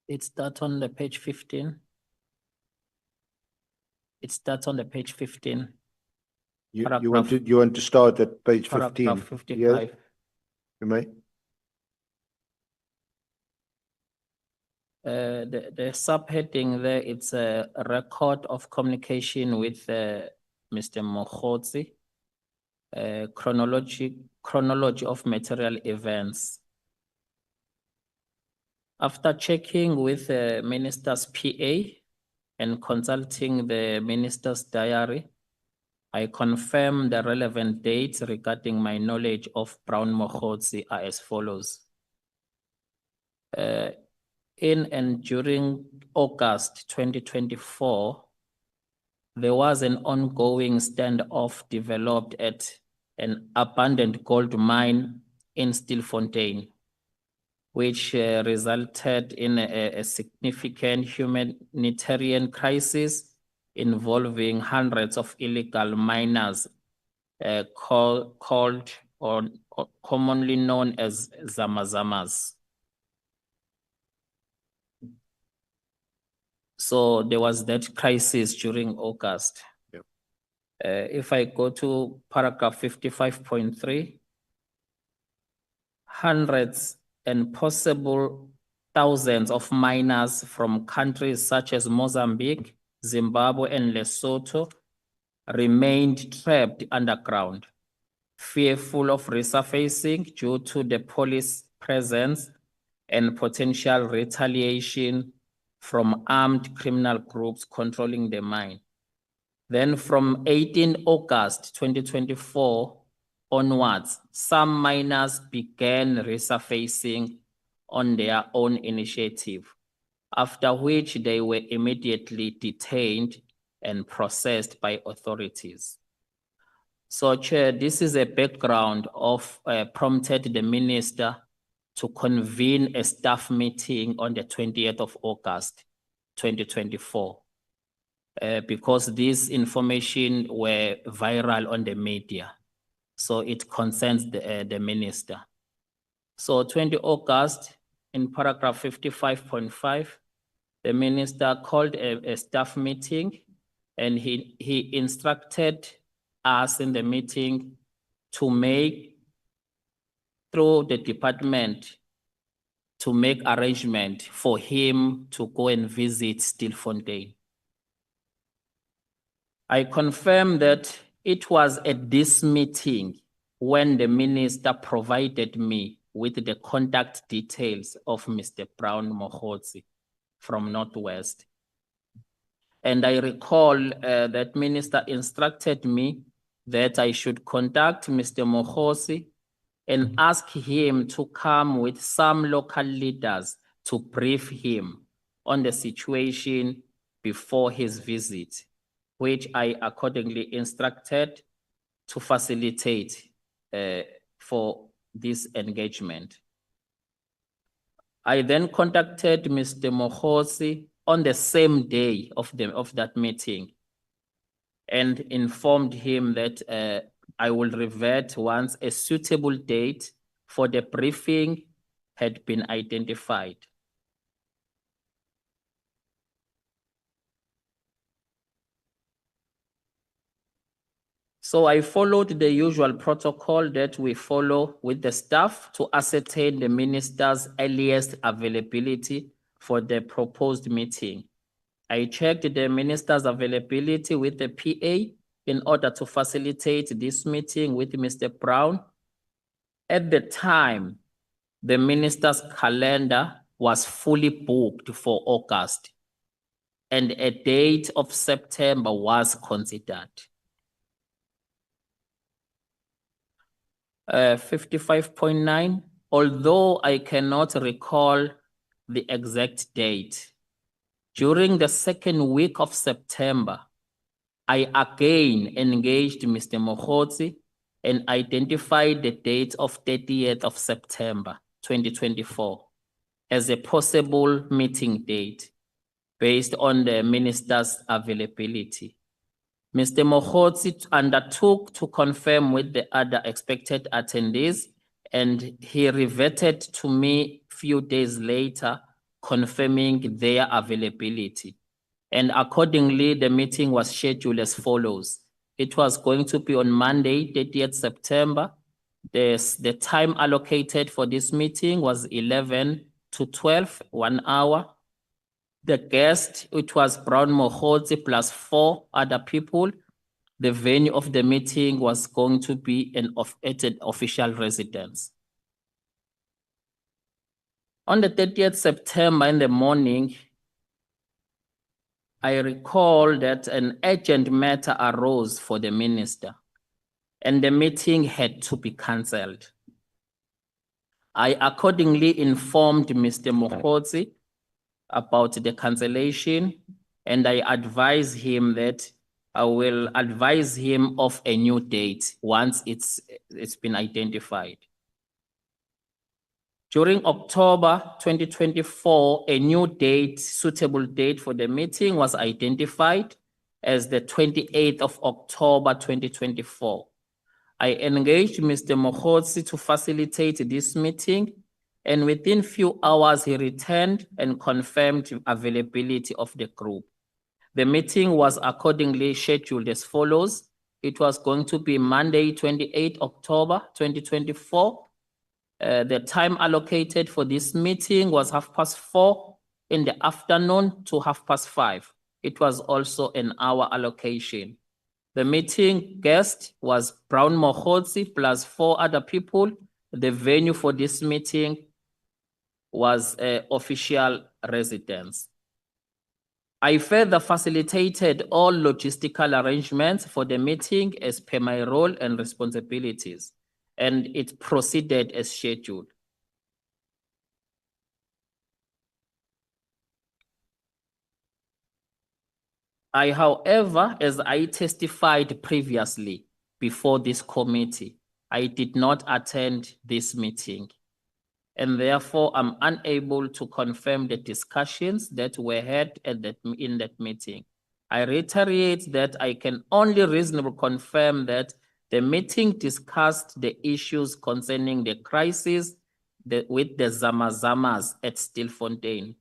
It starts on the page 15. It starts on the page 15. You want to start at page 15? Paragraph 55. Yes, you may. The subheading there, it's a record of communication with Mr. Mogotsi, chronology of material events. After checking with the minister's PA and consulting the minister's diary, I confirm the relevant dates regarding my knowledge of Brown Mogotsi are as follows. In and during August 2024, there was an ongoing standoff developed at an abandoned gold mine in Stilfontein, which resulted in a significant humanitarian crisis involving hundreds of illegal miners called or commonly known as Zamazamas. So there was that crisis during August. Yep. If I go to paragraph 55.3, hundreds and possible thousands of miners from countries such as Mozambique, Zimbabwe, and Lesotho remained trapped underground, fearful of resurfacing due to the police presence and potential retaliation from armed criminal groups controlling the mine. Then from 18 August 2024 onwards, some miners began resurfacing on their own initiative, after which they were immediately detained and processed by authorities. So, Chair, this is a background of prompted the minister to convene a staff meeting on the 20th of August, 2024, because this information were viral on the media. So it concerns the minister. So 20 August, in paragraph 55.5, the minister called a staff meeting, and he instructed us in the meeting to make, through the department, to make arrangement for him to go and visit Stilfontein. I confirm that it was at this meeting when the minister provided me with the contact details of Mr. Brown Mohotsi from Northwest. And I recall that minister instructed me that I should contact Mr. Mohotsi and ask him to come with some local leaders to brief him on the situation before his visit, which I accordingly instructed to facilitate for this engagement. I then contacted Mr. Mohotsi on the same day of that meeting and informed him that I will revert once a suitable date for the briefing had been identified. So I followed the usual protocol that we follow with the staff to ascertain the minister's earliest availability for the proposed meeting. I checked the minister's availability with the PA in order to facilitate this meeting with Mr. Brown. At the time, the minister's calendar was fully booked for August, and a date of September was considered. 55.9, although I cannot recall the exact date, during the second week of September, I again engaged Mr. Mohotsi and identified the date of 30th of September, 2024 as a possible meeting date based on the minister's availability. Mr. Mohotsi undertook to confirm with the other expected attendees, and he reverted to me a few days later, confirming their availability. And accordingly, the meeting was scheduled as follows. It was going to be on Monday, 30th September. The time allocated for this meeting was 11 to 12, 1 hour. The guest, it was Brown Mohotsi plus 4 other people. The venue of the meeting was going to be at an official residence. On the 30th September in the morning, I recall that an urgent matter arose for the minister, and the meeting had to be cancelled. I accordingly informed Mr. Mohotsi about the cancellation, and I advised him that I will advise him of a new date once it's been identified. During October 2024, a new date, suitable date for the meeting was identified as the 28th of October 2024. I engaged Mr. Mohotsi to facilitate this meeting, and within few hours, he returned and confirmed availability of the group. The meeting was accordingly scheduled as follows. It was going to be Monday, 28 October 2024. The time allocated for this meeting was 4:30 in the afternoon to 5:30. It was also an hour allocation. The meeting guest was Brown Mohotsi plus 4 other people. The venue for this meeting was an official residence. I further facilitated all logistical arrangements for the meeting as per my role and responsibilities, and it proceeded as scheduled. However, as I testified previously before this committee, I did not attend this meeting, and therefore I'm unable to confirm the discussions that were had in that meeting. I reiterate that I can only reasonably confirm that the meeting discussed the issues concerning the crisis with the Zamazamas at Stilfontein,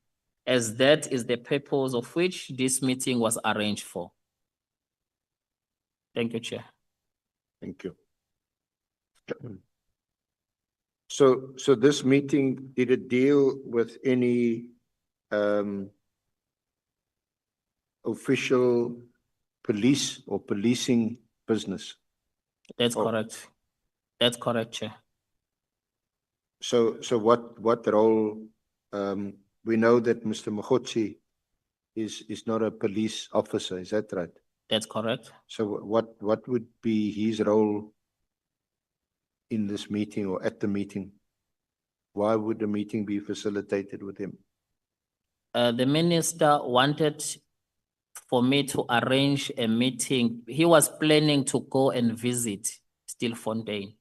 as that is the purpose of which this meeting was arranged for. Thank you, Chair. Thank you. So this meeting, did it deal with any official police or policing business? That's Oh. correct. That's correct, Chair. So what role, we know that Mr. Mogotsi is not a police officer, is that right? That's correct. So what would be his role in this meeting or at the meeting? Why would the meeting be facilitated with him? The minister wanted for me to arrange a meeting. He was planning to go and visit Stilfontein.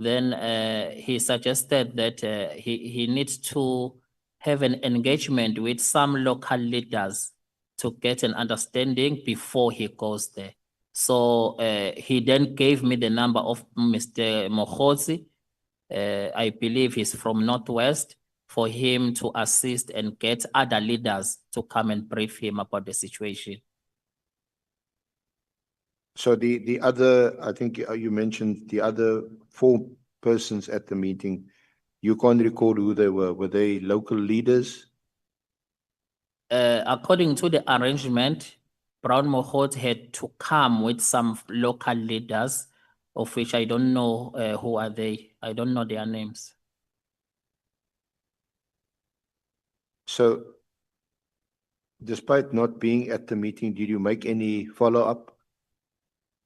Then he suggested that he needs to have an engagement with some local leaders to get an understanding before he goes there. So he then gave me the number of Mr. Mogotsi. I believe he's from Northwest, for him to assist and get other leaders to come and brief him about the situation. So the other, I think you mentioned the other 4 persons at the meeting. You can't recall who they were. Were they local leaders? According to the arrangement, Brown Mohot had to come with some local leaders, of which I don't know who are they. I don't know their names. So despite not being at the meeting, did you make any follow-up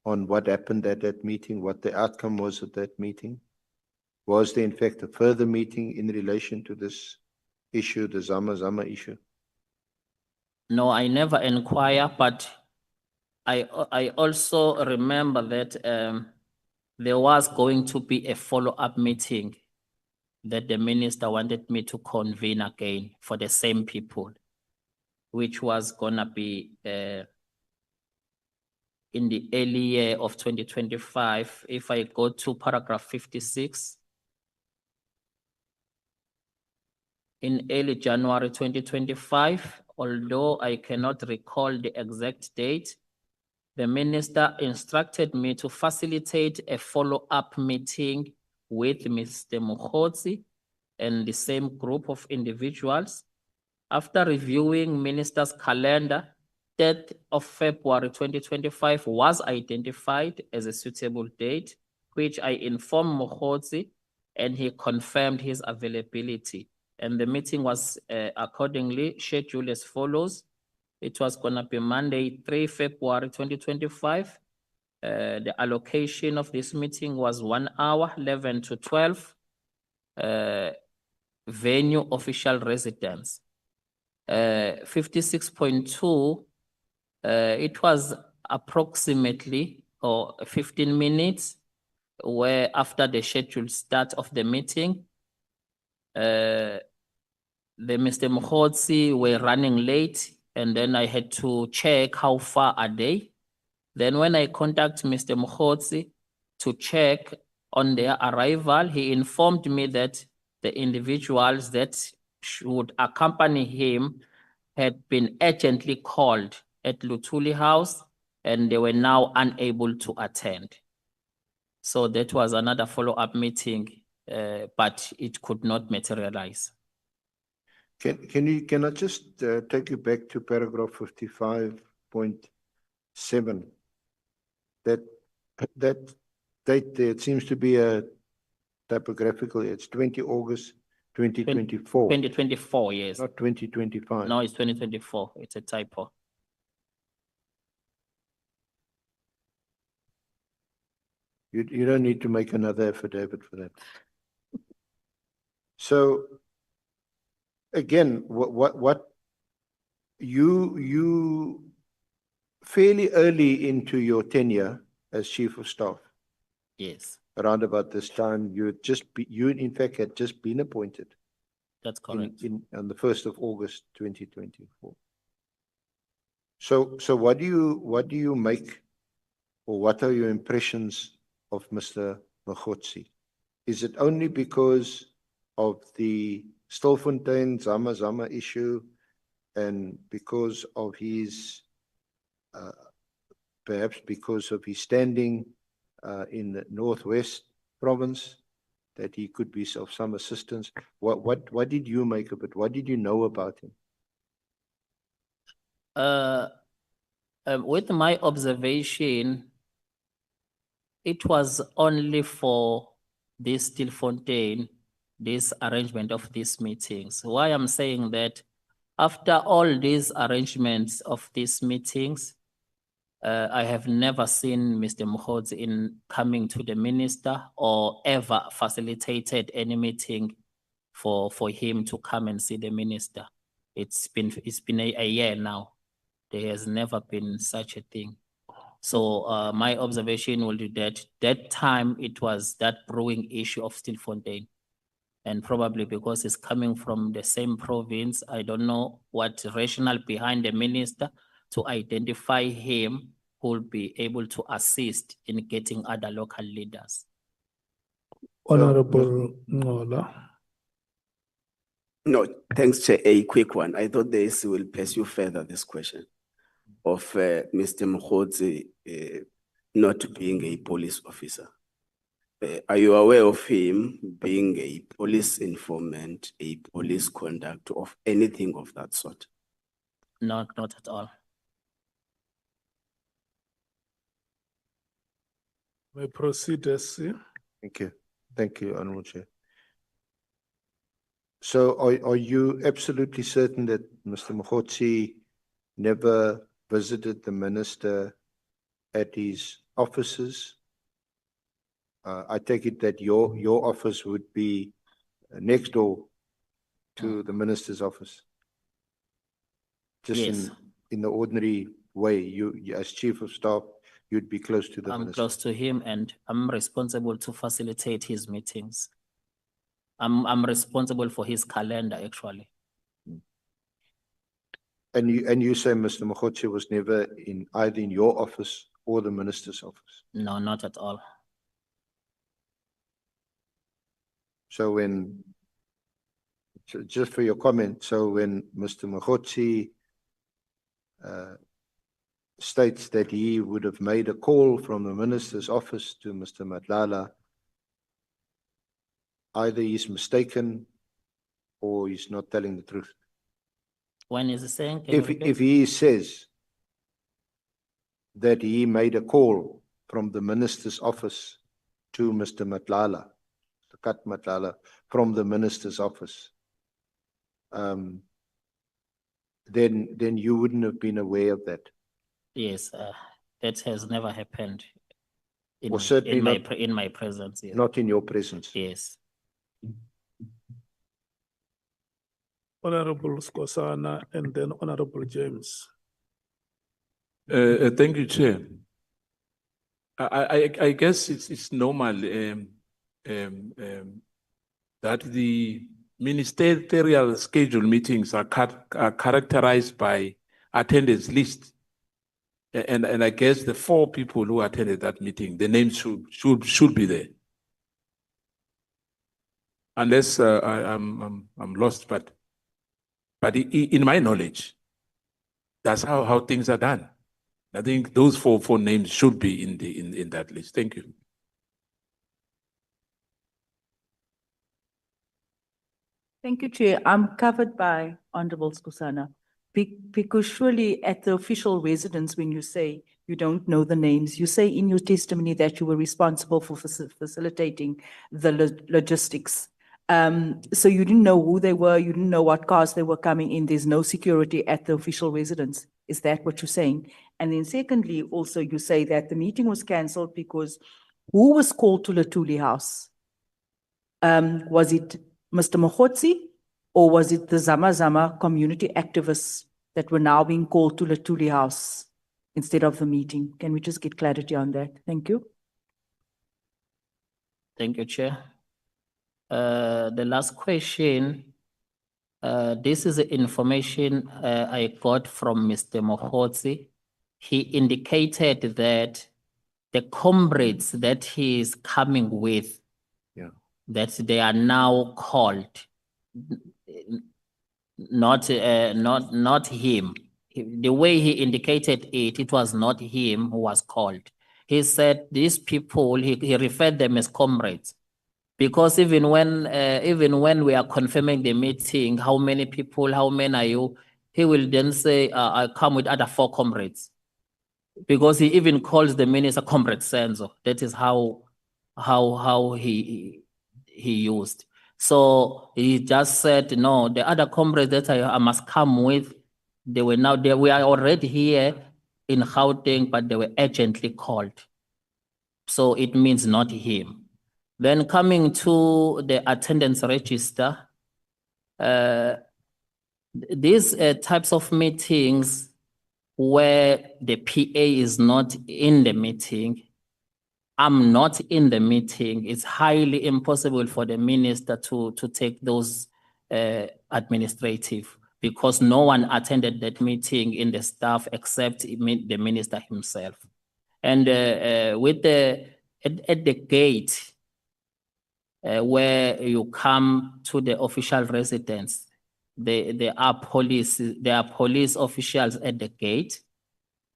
on what happened at that meeting, what the outcome was at that meeting? Was there in fact a further meeting in relation to this issue, the Zama issue? No, I never inquire, but I also remember that there was going to be a follow-up meeting that the minister wanted me to convene again for the same people, which was gonna be in the early year of 2025. If I go to paragraph 56, in early January 2025, although I cannot recall the exact date, the minister instructed me to facilitate a follow-up meeting with Mr. Mogotsi and the same group of individuals. After reviewing minister's calendar, 3rd of February 2025 was identified as a suitable date, which I informed Mogotsi, and he confirmed his availability. And the meeting was accordingly scheduled as follows. It was gonna be Monday, 3 February 2025. The allocation of this meeting was 1 hour, 11 to 12. Venue official residence. 56.2, it was approximately 15 minutes where after the scheduled start of the meeting, the Mr. Mogotsi were running late, and then I had to check how far are they. Then when I contact Mr. Mogotsi to check on their arrival, he informed me that the individuals that should accompany him had been urgently called at Luthuli House, and they were now unable to attend. So that was another follow-up meeting, but it could not materialize. Can I just take you back to paragraph 55.7? That date there, it seems to be a typographical, it's 20 August 2024. 2024, yes. Not 2025. No, it's 2024. It's a typo. You don't need to make another affidavit for that. So again, what you fairly early into your tenure as chief of staff, Yes, around about this time, you in fact had just been appointed that's correct. on the 1st of August 2024. So what do you make, or what are your impressions of Mr. Mogotsi? Is it only because of the Stilfontein Zama issue, and because of his perhaps because of his standing in the Northwest province, that he could be of some assistance? What did you make of it? What did you know about him? With my observation, it was only for this Stilfontein this arrangement of these meetings. Why I'm saying that after all these arrangements of these meetings, I have never seen Mr. Mokhodzi in coming to the minister or ever facilitated any meeting for him to come and see the minister. It's been a year now. There has never been such a thing. So my observation will be that time it was that brewing issue of Stilfontein. And probably because it's coming from the same province, I don't know what rationale behind the minister to identify him who will be able to assist in getting other local leaders. Honorable Ngola. No, thanks, Chair. A quick one. I thought the AC will pursue further this question of Mr. Mokhodzi not being a police officer. Are you aware of him being a police informant, a police conductor, of anything of that sort? Not at all. May proceed, SC. Thank you. Thank you, Honorable Chair. So are you absolutely certain that Mr. Mokhodzi never visited the minister at his offices? I take it that your office would be next door to the minister's office. Just Yes. in the ordinary way, you as chief of staff, you'd be close to the I'm minister. close to him and I'm responsible to facilitate his meetings. I'm responsible for his calendar, actually. And you say Mr. Mokhodzi was never in either in your office or the minister's office. No, not at all. So just for your comment, so when Mr. Mokhodzi states that he would have made a call from the minister's office to Mr. Matlala, either he's mistaken or he's not telling the truth. When is he saying? Can you repeat? If he says that he made a call from the minister's office to Mr. Matlala, Kat Matlala, from the minister's office, then you wouldn't have been aware of that. Yes, that has never happened Or certainly in my presence. Yes. Not in your presence. Yes. Honorable Skosana and then Honorable James. Thank you, Chair. I guess it's normal that the ministerial schedule meetings are characterized by attendance list. And I guess the 4 people who attended that meeting, the names should be there. Unless I'm lost, but in my knowledge, that's how things are done. I think those four names should be in that list. Thank you. Thank you, Chair. I'm covered by Honorable Skosana. Because surely at the official residence, when you say you don't know the names, you say in your testimony that you were responsible for facilitating the logistics. So you didn't know who they were, you didn't know what cars they were coming in, there's no security at the official residence. Is that what you're saying? And then secondly, also you say that the meeting was cancelled because who was called to Latuli House? Was it Mr. Mokhodzi? Or was it the Zama community activists that were now being called to Latuli House instead of the meeting? Can we just get clarity on that? Thank you. Thank you, Chair. The last question, this is the information I got from Mr. Mokhodzi. He indicated that the comrades that he is coming with, that they are now called. Not him. The way he indicated it, it was not him who was called. He said these people, he referred them as comrades. Because even when we are confirming the meeting, how many people, how many are you? He will then say, I come with other 4 comrades. Because he even calls the minister Comrade Senzo. That is how he used. So he just said, no, the other comrades that I must come with, they were we are already here in Gauteng, but they were urgently called. So it means not him. Then coming to the attendance register, these types of meetings where the PA is not in the meeting, I'm not in the meeting, it's highly impossible for the minister to take those administrative, because no one attended that meeting in the staff except the minister himself. And with at the gate, where you come to the official residence, there are police officials at the gate.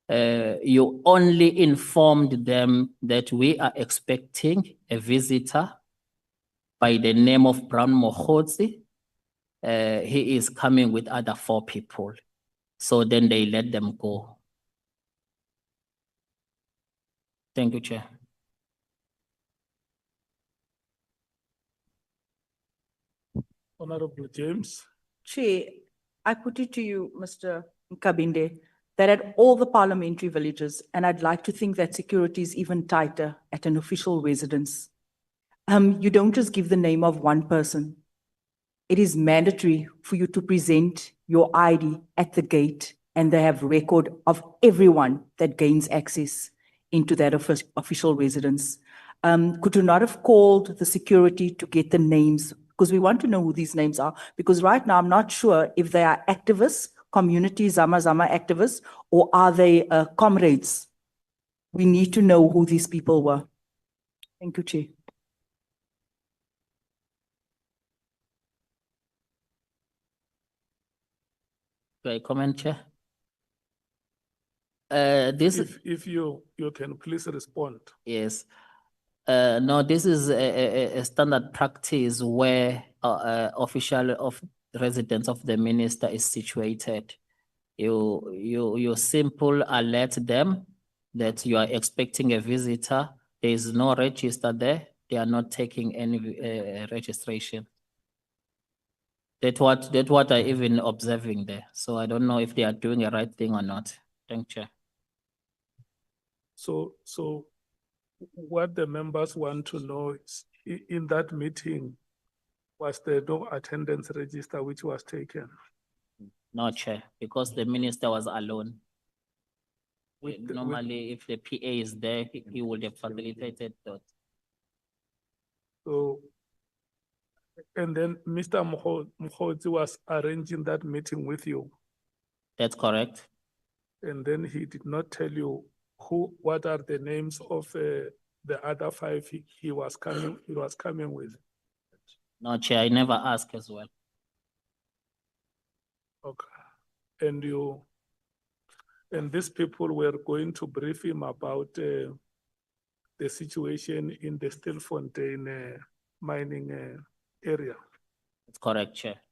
You only informed them that we are expecting a visitor by the name of Brown Mohotsi. He is coming with other 4 people. So then they let them go. Thank you, Chair. Honorable James. Chair, I put it to you, Mr. Nkabinde, that at all the parliamentary villages, and I'd like to think that security is even tighter at an official residence, you don't just give the name of one person. It is mandatory for you to present your ID at the gate, and they have record of everyone that gains access into that official residence. Could you not have called the security to get the names? Because we want to know who these names are. Because right now, I'm not sure if they are activists, community Zama activists, or are they comrades? We need to know who these people were. Thank you, Chair. Do I comment, Chair? This If you can please respond. Yes. No, this is a standard practice where official of residence of the minister is situated. You simple alert them that you are expecting a visitor. There is no register there. They are not taking any registration. That's what I even observing there. So I don't know if they are doing the right thing or not. Thank you. So what the members want to know is, in that meeting, was there no attendance register which was taken? No, Chair, because the minister was alone. With the- Normally, if the PA is there, he would have facilitated that. So, and then Mr. Mokhodzi was arranging that meeting with you, That's correct. and then he did not tell you what are the names of the other 5 he was coming with. No, Chair, I never asked as well. Okay. And these people were going to brief him about the situation in the Stilfontein mining area. That's correct, Chair.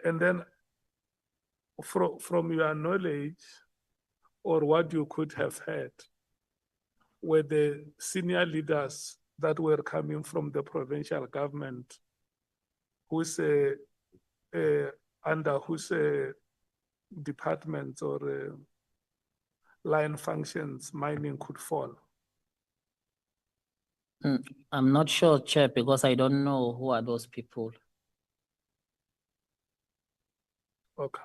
And then from your knowledge, or what you could have heard, were the senior leaders that were coming from the provincial government whose under whose departments or line functions mining could fall? I'm not sure, Chair, because I don't know who are those people. Okay.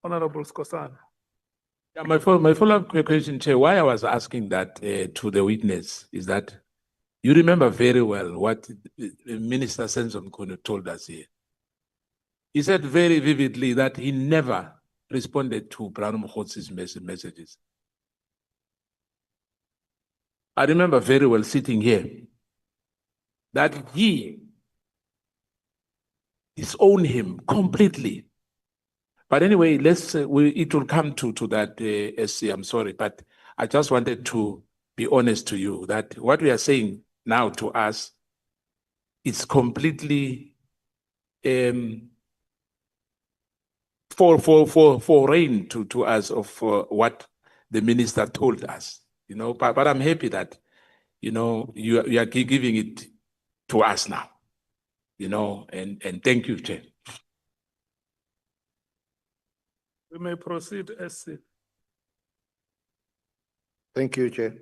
Honorable Skosana. Yeah, my follow-up question, Chair, why I was asking that to the witness is that you remember very well what Minister Senzo Mkono told us here. He said very vividly that he never responded to Brown Mokhotsi's messages. I remember very well sitting here that he disowned him completely. But anyway, it will come to that, SC, I'm sorry, but I just wanted to be honest to you that what we are saying now to us is completely foreign to us of what the minister told us. you know, but I'm happy that, you know, you are giving it to us now, you know, and thank you, Chair. We may proceed, SC. Thank you, Chair.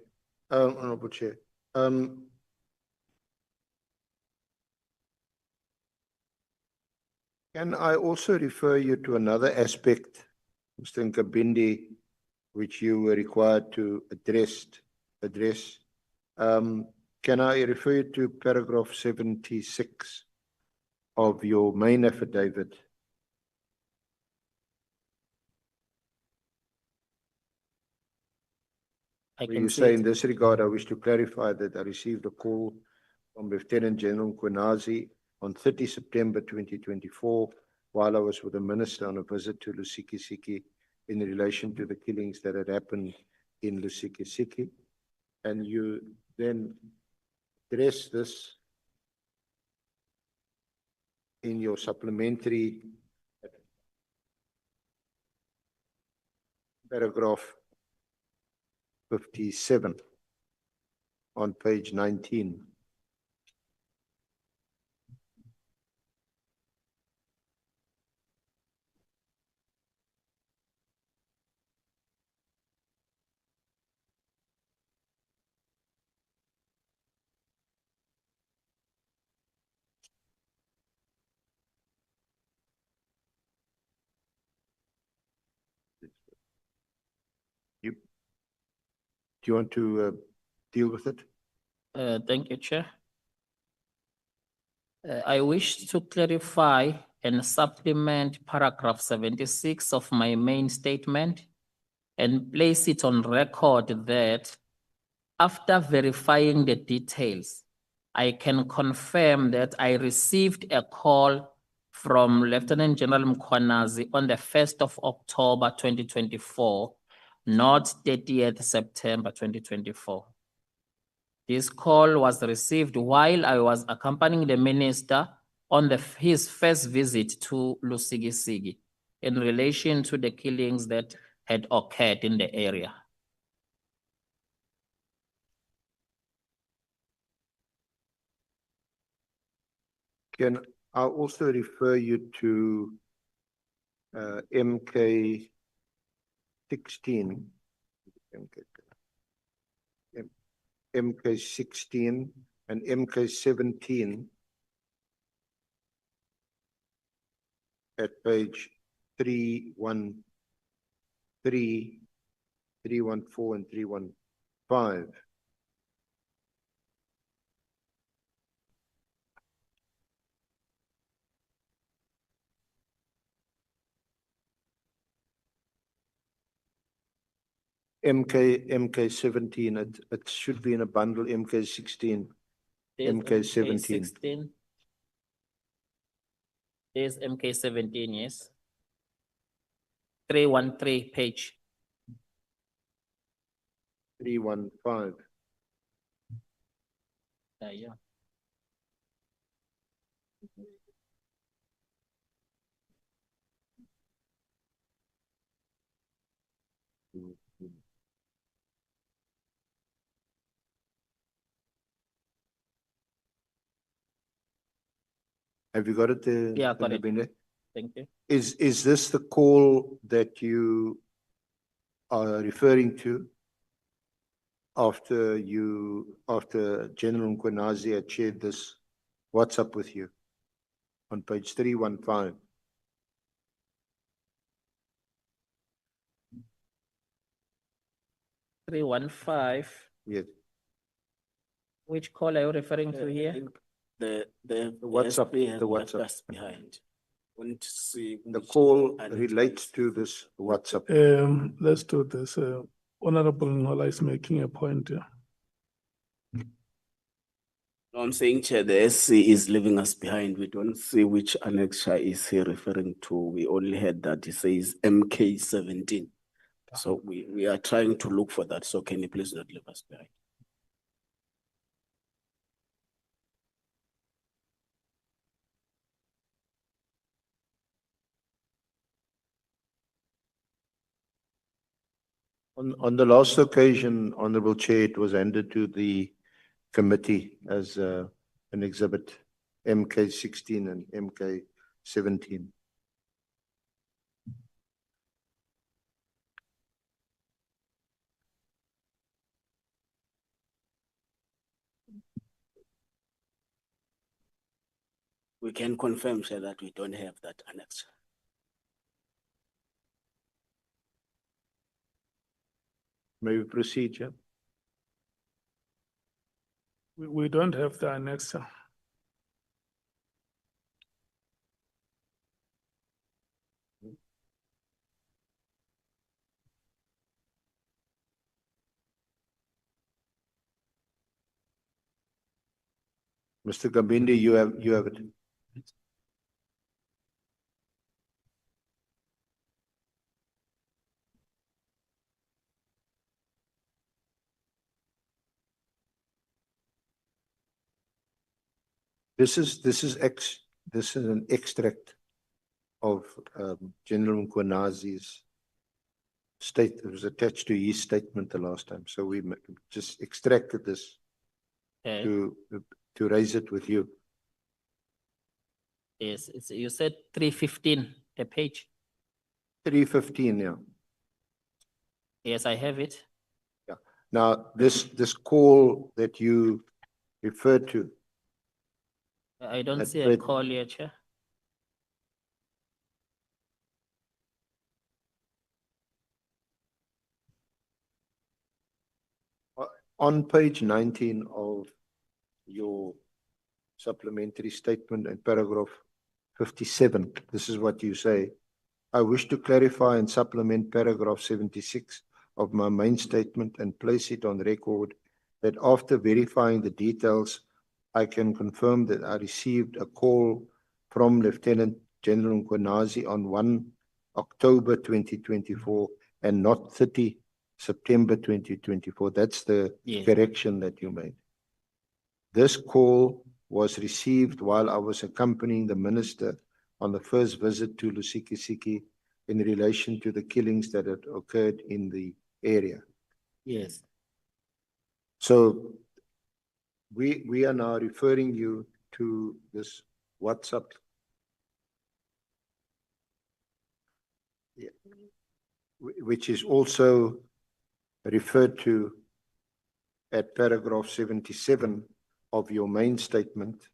Honorable Chair. Can I also refer you to another aspect, Mr. Nkabinde, which you were required to address? Can I refer you to paragraph 76 of your main affidavit? I Where can you see say, it. in this regard, I wish to clarify that I received a call from Lieutenant General Nkwenazi on 30 September 2024, while I was with the Minister on a visit to Lusikisiki in relation to the killings that had happened in Lusikisiki. And you then address this in your supplementary paragraph 57 on page 19. Do you want to deal with it? Thank you, Chair. I wish to clarify and supplement paragraph 76 of my main statement and place it on record that after verifying the details, I can confirm that I received a call from Lieutenant General Mkhwanazi on the 1st of October 2024, not 30th September 2024. This call was received while I was accompanying the minister on his first visit to Lusikisiki in relation to the killings that had occurred in the area. Can I also refer you to MK 16? MK 16 and MK 17 at page 313, 314 and 315. MK 17, it should be in a bundle. MK 16, There's MK 17. 16. There's MK 17, yes. 313 page. 315. Yeah. Have you got it there? Yeah, got it. Nkabinde? Thank you. Is this the call that you are referring to after General Nkwenazi had shared this WhatsApp with you on page 315? Three one five. Yes. Which call are you referring to here? The WhatsApp, SP have the left WhatsApp. us behind. Want to see The which call annex relates is- to this WhatsApp. Let's do this. Honorable Ngola is making a point here. No, I'm saying, Chair, the SC is leaving us behind. We don't see which annexure is he referring to. We only had that he says MK 17. So we are trying to look for that. So can you please not leave us behind? On the last occasion, Honorable Chair, it was handed to the committee as an exhibit, MK 16 and MK 17. We can confirm, Chair, that we don't have that annex. May we proceed, Chair? We don't have the annexer. Mr. Nkabinde, you have it. This is an extract of General Nkwanezi's state. It was attached to his statement the last time, so we just extracted this Okay. to raise it with you. Yes, you said 315, the page. 315, yeah. Yes, I have it. Now, this call that you referred to, I don't That see a bit- call here, Chair. on page 19 of your supplementary statement and paragraph 57, this is what you say. I wish to clarify and supplement paragraph 76 of my main statement and place it on record that after verifying the details, I can confirm that I received a call from Lieutenant General Nkwanezi on 1 October 2024 and not 30 September 2024. That's the Yes. correction that you made. This call was received while I was accompanying the minister on the first visit to Lusikisiki in relation to the killings that had occurred in the area. Yes. So we are now referring you to this WhatsApp. Yeah. Which is also referred to at paragraph 77 of your main statement.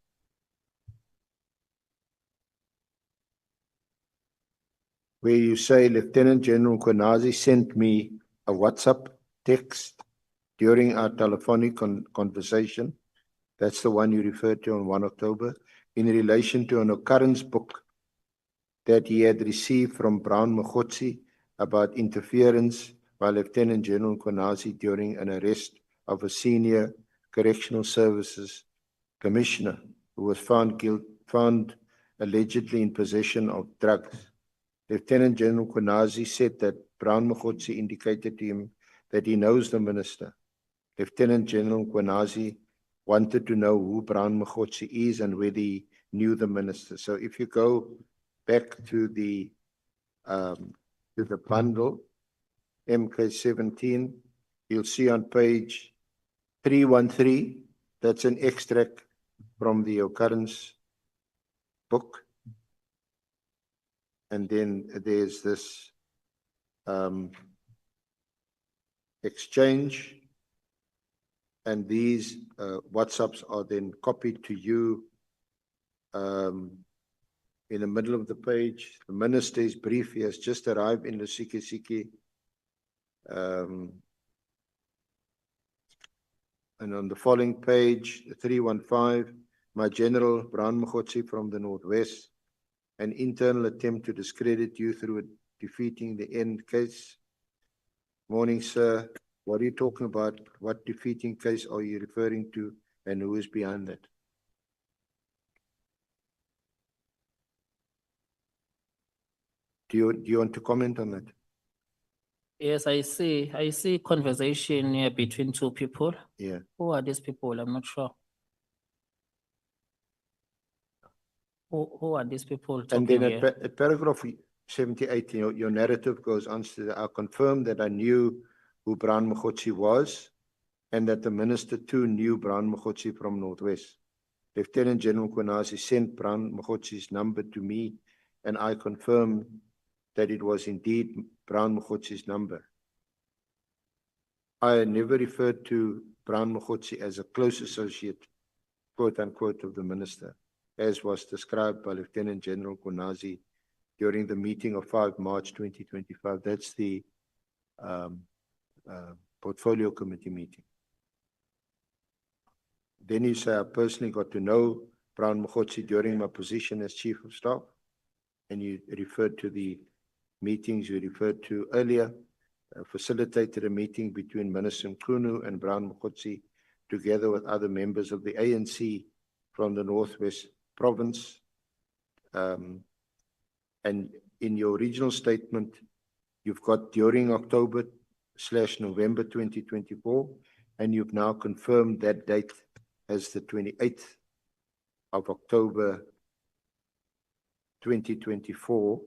Where you say Lieutenant General Nkwanezi sent me a WhatsApp text during our telephonic conversation. That's the one you referred to on 1 October, in relation to an occurrence book that he had received from Brown Mogotsi about interference by Lieutenant General Nkwanezi during an arrest of a senior correctional services commissioner who was found allegedly in possession of drugs. Lieutenant General Nkwanezi said that Brown Mogotsi indicated to him that he knows the minister. Lieutenant General Nkwanezi wanted to know who Brown Mogotsi is and whether he knew the minister. So if you go back to the bundle, MK17, you'll see on page 313, that's an extract from the occurrence book. And then there's this exchange, and these WhatsApps are then copied to you in the middle of the page. The minister's brief, he has just arrived in Lusikisiki. And on the following page, 315, my General Brown Mogotsi from the Northwest, an internal attempt to discredit you through defeating the end case. Morning, sir. What are you talking about? What defeating case are you referring to, and who is behind that? Do you want to comment on that? Yes, I see conversation here between two people. Yeah. Who are these people? I'm not sure. Who are these people And talking then here? at paragraph 78, your narrative goes on to, I confirm that I knew who Brown Mogotsi was, and that the minister too knew Brown Mogotsi from Northwest. Lieutenant General Nkabinde sent Brown Mogotsi's number to me, and I confirmed that it was indeed Brown Mogotsi's number. I never referred to Brown Mogotsi as a close associate, quote unquote, of the minister, as was described by Lieutenant General Nkabinde during the meeting of 5 March 2025. That's the portfolio committee meeting. Then you say, I personally got to know Brown Mogotsi during my position as Chief of Staff, and you referred to the meetings you referred to earlier, facilitated a meeting between Minister Mkhunu and Brown Mogotsi, together with other members of the ANC from the Northwest Province. And in your original statement, you've got during October/November 2024, and you've now confirmed that date as the 28th of October 2024,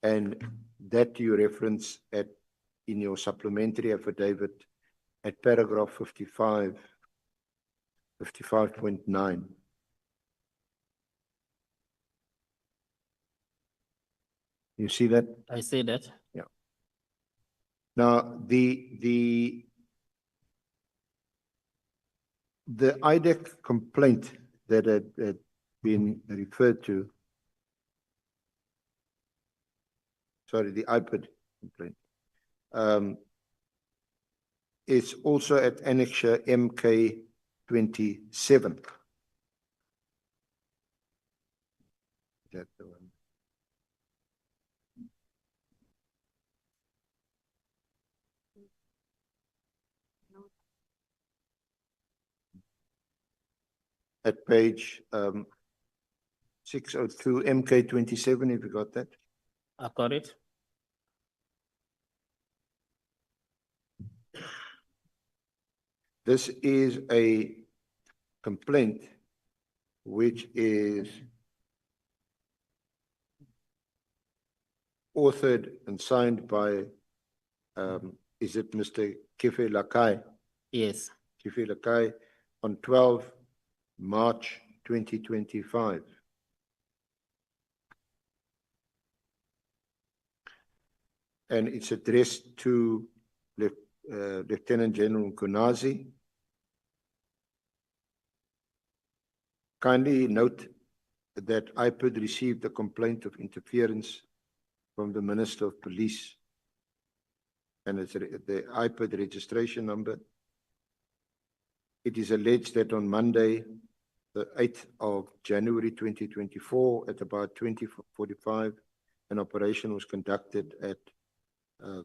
and that you reference in your supplementary affidavit at paragraph 55.9. You see that? I say that. Yeah. Now, the IDEC complaint that had been referred to, sorry, the IPID complaint, is also at Annexure MK27. That's the one. At page 602, MK27, have you got that? I got it. This is a complaint which is authored and signed by, is it Mr. Kefe Lakai? Yes. Kefe Lakai on 12 March 2025. And it's addressed to Lieutenant General Nkabinde. Kindly note that IPID received a complaint of interference from the Minister of Police, and it's the IPID registration number. It is alleged that on Monday, the 8th of January 2024, at about 20:45, an operation was conducted at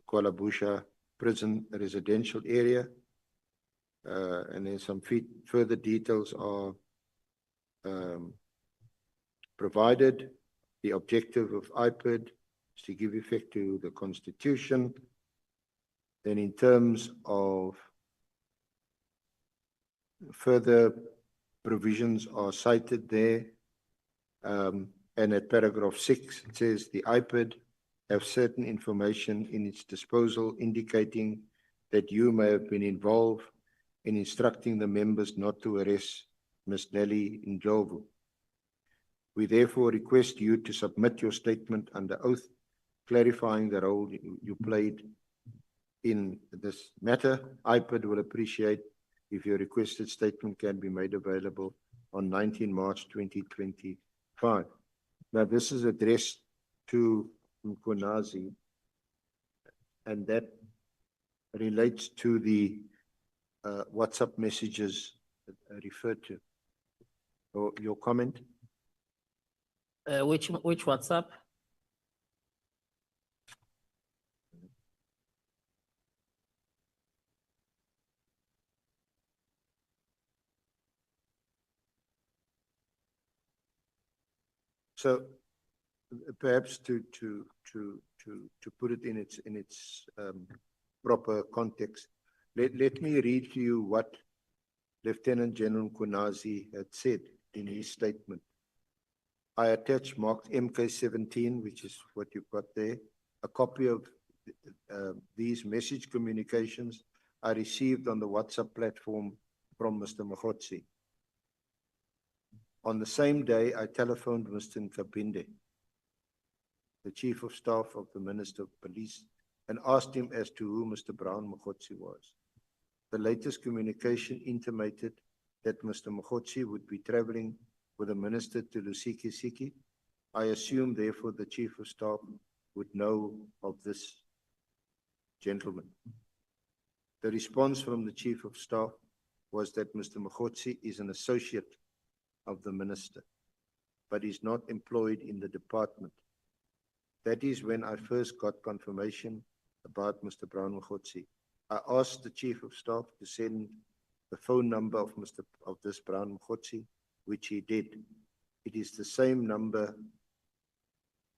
Kuala Busha Prison residential area, and then some further details are provided. The objective of IPID is to give effect to the Constitution. Then in terms of further provisions are cited there, and at paragraph 6, it says the IPID have certain information in its disposal indicating that you may have been involved in instructing the members not to arrest Ms. Nelly Ndlovu. We therefore request you to submit your statement under oath, clarifying the role you played in this matter. IPID will appreciate if your requested statement can be made available on 19 March 2025. Now, this is addressed to Nkabinde, and that relates to the WhatsApp messages referred to. Your comment? Which WhatsApp? So perhaps to put it in its proper context, let me read to you what Lieutenant General Nkabinde had said in his statement. I attach marked MK17, which is what you've got there, a copy of these message communications I received on the WhatsApp platform from Mr. Mogotsi. On the same day, I telephoned Mr. Nkabinde, the Chief of Staff of the Minister of Police, and asked him as to who Mr. Brown Mogotsi was. The latest communication intimated that Mr. Mogotsi would be traveling with the Minister to Lusikisiki. I assume, therefore, the Chief of Staff would know of this gentleman. The response from the Chief of Staff was that Mr. Mogotsi is an associate of the Minister, but is not employed in the department. That is when I first got confirmation about Mr. Brown Mogotsi. I asked the Chief of Staff to send the phone number of this Brown Mogotsi, which he did. It is the same number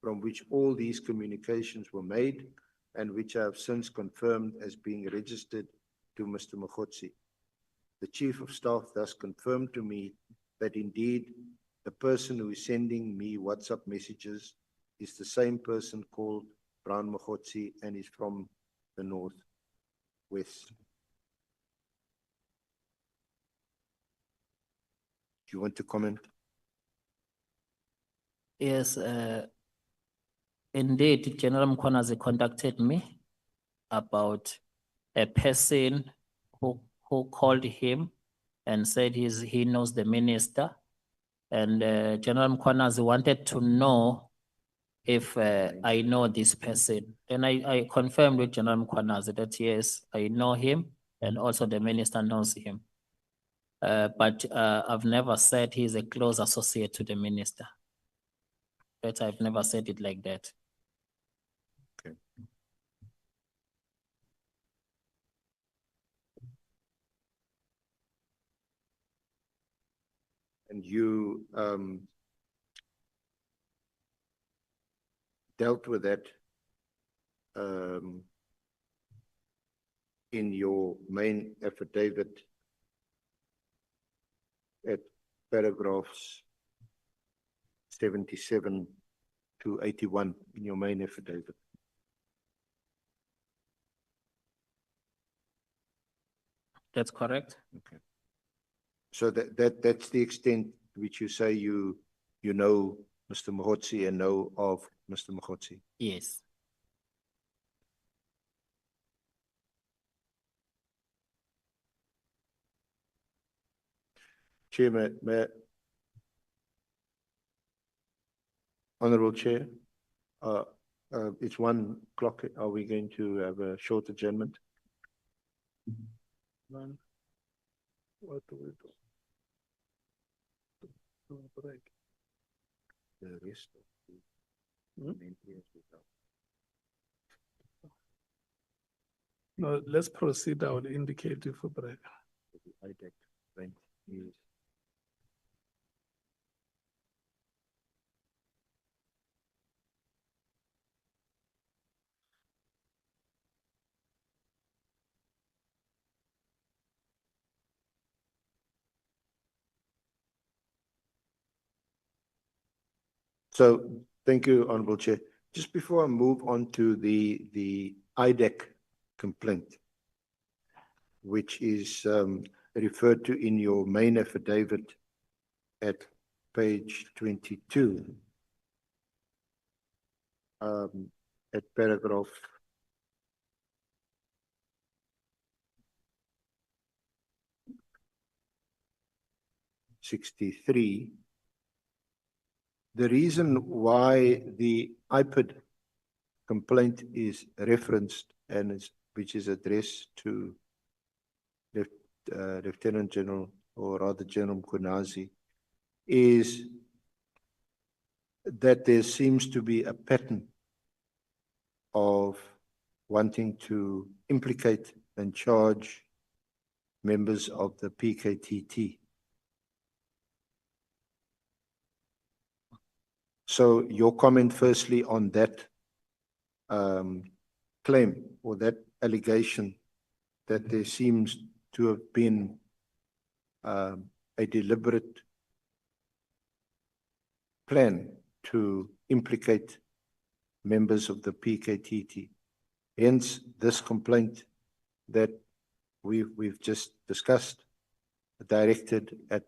from which all these communications were made and which I have since confirmed as being registered to Mr. Mogotsi. The Chief of Staff thus confirmed to me that indeed the person who is sending me WhatsApp messages is the same person called Brown Mogotsi and is from the northwest. Do you want to comment? Yes, indeed, General Mkhwanazi contacted me about a person who called him and said he knows the minister. And General Mkhwanazi wanted to know if I know this person. Then I confirmed with General Mkhwanazi that yes, I know him and also the minister knows him. But I've never said he's a close associate to the minister. But I've never said it like that. Okay. And you dealt with that in your main affidavit at paragraphs 77 to 81 in your main affidavit. That's correct. Okay. So that's the extent to which you say you know Mr. Mogotsi and know of Mr. Mogotsi. Yes. Chair, Honorable Chair, it's 1 o'clock. Are we going to have a short adjournment? None. What do we do? Break. The rest of the parliamentarians will come. No, let's proceed. I will indicate if we break. The IDEC event is so. Thank you, Honorable Chair. Just before I move on to the IDEC complaint, which is referred to in your main affidavit at page 22, at paragraph 63. The reason why the IPID complaint is referenced and which is addressed to Lieutenant General, or rather General Mkhwanazi, is that there seems to be a pattern of wanting to implicate and charge members of the PKTT. So your comment firstly on that claim or that allegation that there seems to have been a deliberate plan to implicate members of the PKTT Hence, this complaint that we've just discussed, directed at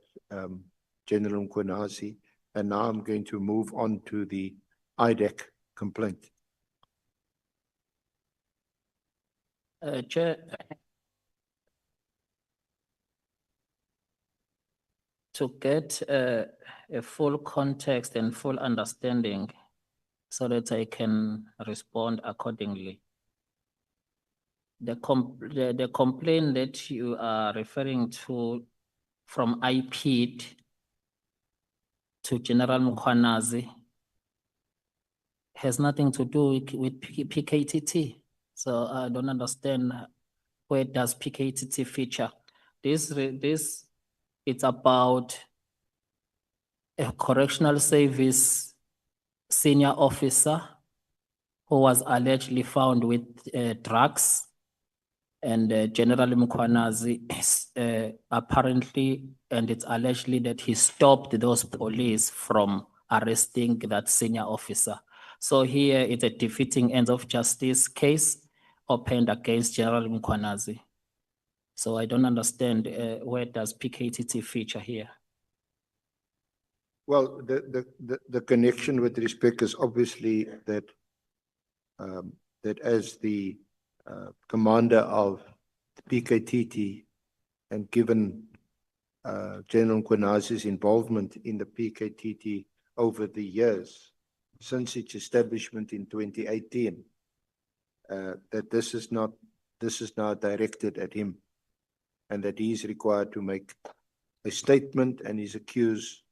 General Nkwanazi, and now I'm going to move on to the IDEC complaint. Chair, to get a full context and full understanding so that I can respond accordingly. The complaint that you are referring to from IPID to General Nkwanazi has nothing to do with PKTT. So I don't understand where does PKTT feature. This it's about a correctional service senior officer who was allegedly found with drugs, and General Nkwanazi apparently, and it's allegedly that he stopped those police from arresting that senior officer. So here it's a defeating ends of justice case opened against General Nkwanazi. So I don't understand where does PKTT feature here? Well, the connection with respect is obviously that that as the commander of the PKTT, and given General Nkwanazi's involvement in the PKTT over the years, since its establishment in 2018, that this is now directed at him, and that he is required to make a statement, and is accused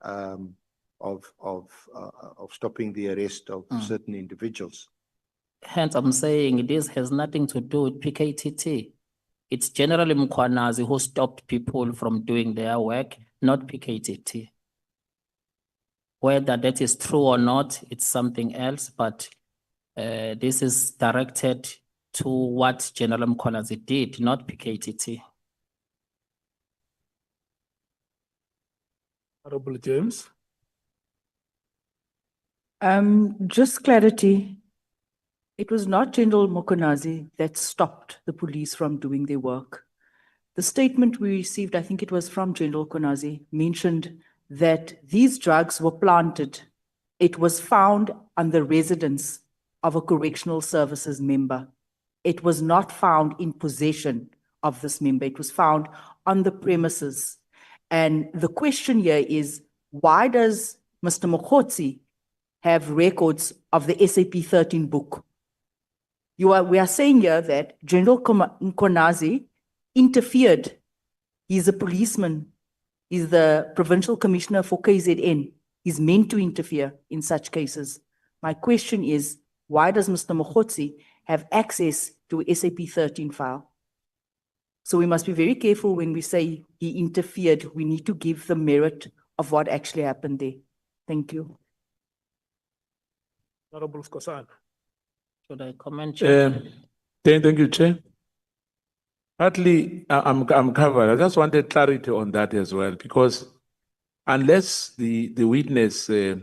of stopping the arrest of certain individuals. Hence, I'm saying this has nothing to do with PKTT. It's General Nkwanazi who stopped people from doing their work, not PKTT. Whether that is true or not, it's something else, but this is directed to what General Nkwanazi did, not PKTT. Honorable James. Just clarity. It was not General Nkwanazi that stopped the police from doing their work. The statement we received, I think it was from General Nkwanazi, mentioned that these drugs were planted. It was found on the residence of a correctional services member. It was not found in possession of this member. It was found on the premises. And the question here is, why does Mr. Mokgotsi have records of the SAP 13 book? We are saying here that General Nkwanazi interfered. He's a policeman. He's the provincial commissioner for KZN. He's meant to interfere in such cases. My question is, why does Mr. Mokgotsi have access to SAP 13 file? So we must be very careful when we say he interfered. We need to give the merit of what actually happened there. Thank you. Honorable Skosan. Should I comment? Chair? Thank you, Chair. Partly, I'm covered. I just wanted clarity on that as well, because unless the witness is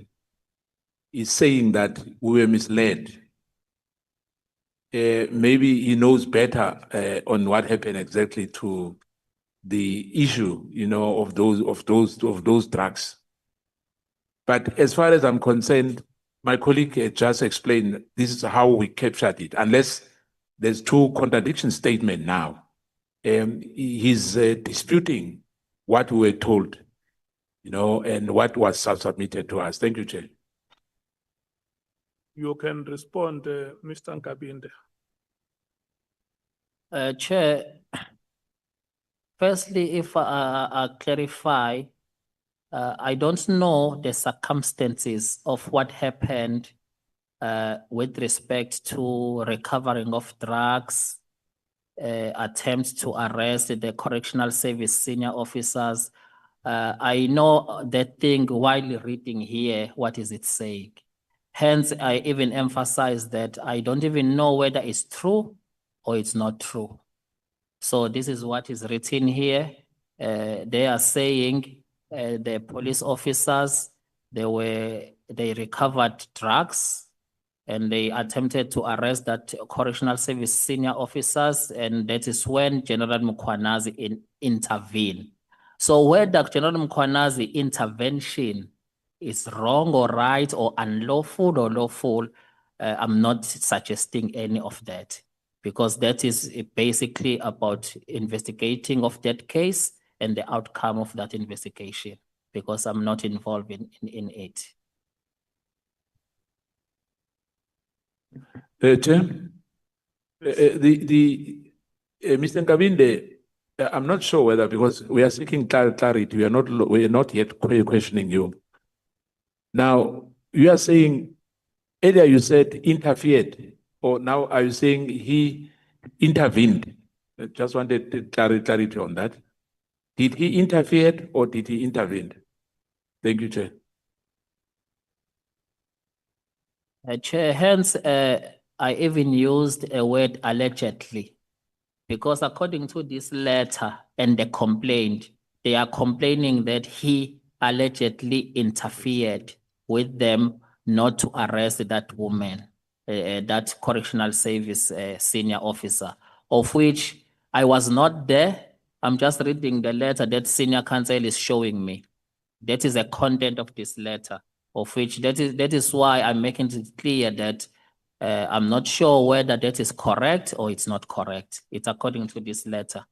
saying that we were misled, maybe he knows better on what happened exactly to the issue, of those drugs. But as far as I'm concerned, my colleague just explained this is how we captured it. Unless there's two contradiction statement now, he's disputing what we were told, and what was submitted to us. Thank you, Chair. You can respond, Mr. Nkabinde. Chair, firstly, if I clarify, I don't know the circumstances of what happened with respect to recovering of drugs, attempts to arrest the correctional service senior officers. I know that thing while reading here, what is it saying? Hence, I even emphasize that I don't even know whether it's true or it's not true. So this is what is written here. They are saying the police officers, they recovered drugs and they attempted to arrest that correctional service senior officers, and that is when General Mkhwanazi intervened. So whether General Mkhwanazi intervention is wrong or right or unlawful or lawful, I'm not suggesting any of that, because that is basically about investigating of that case and the outcome of that investigation, because I'm not involved in it. Chair, Mr. Nkabinde, I'm not sure whether, because we are seeking clarity, we are not yet questioning you. Now, you are saying, earlier you said interfered, or now are you saying he intervened? I just wanted clarity on that. Did he interfere or did he intervene? Thank you, Chair. Chair, hence, I even used a word allegedly, because according to this letter and the complaint, they are complaining that he allegedly interfered with them not to arrest that woman, that correctional service senior officer, of which I was not there. I'm just reading the letter that senior counsel is showing me. That is the content of this letter, of which that is why I'm making it clear that I'm not sure whether that is correct or it's not correct. It's according to this letter.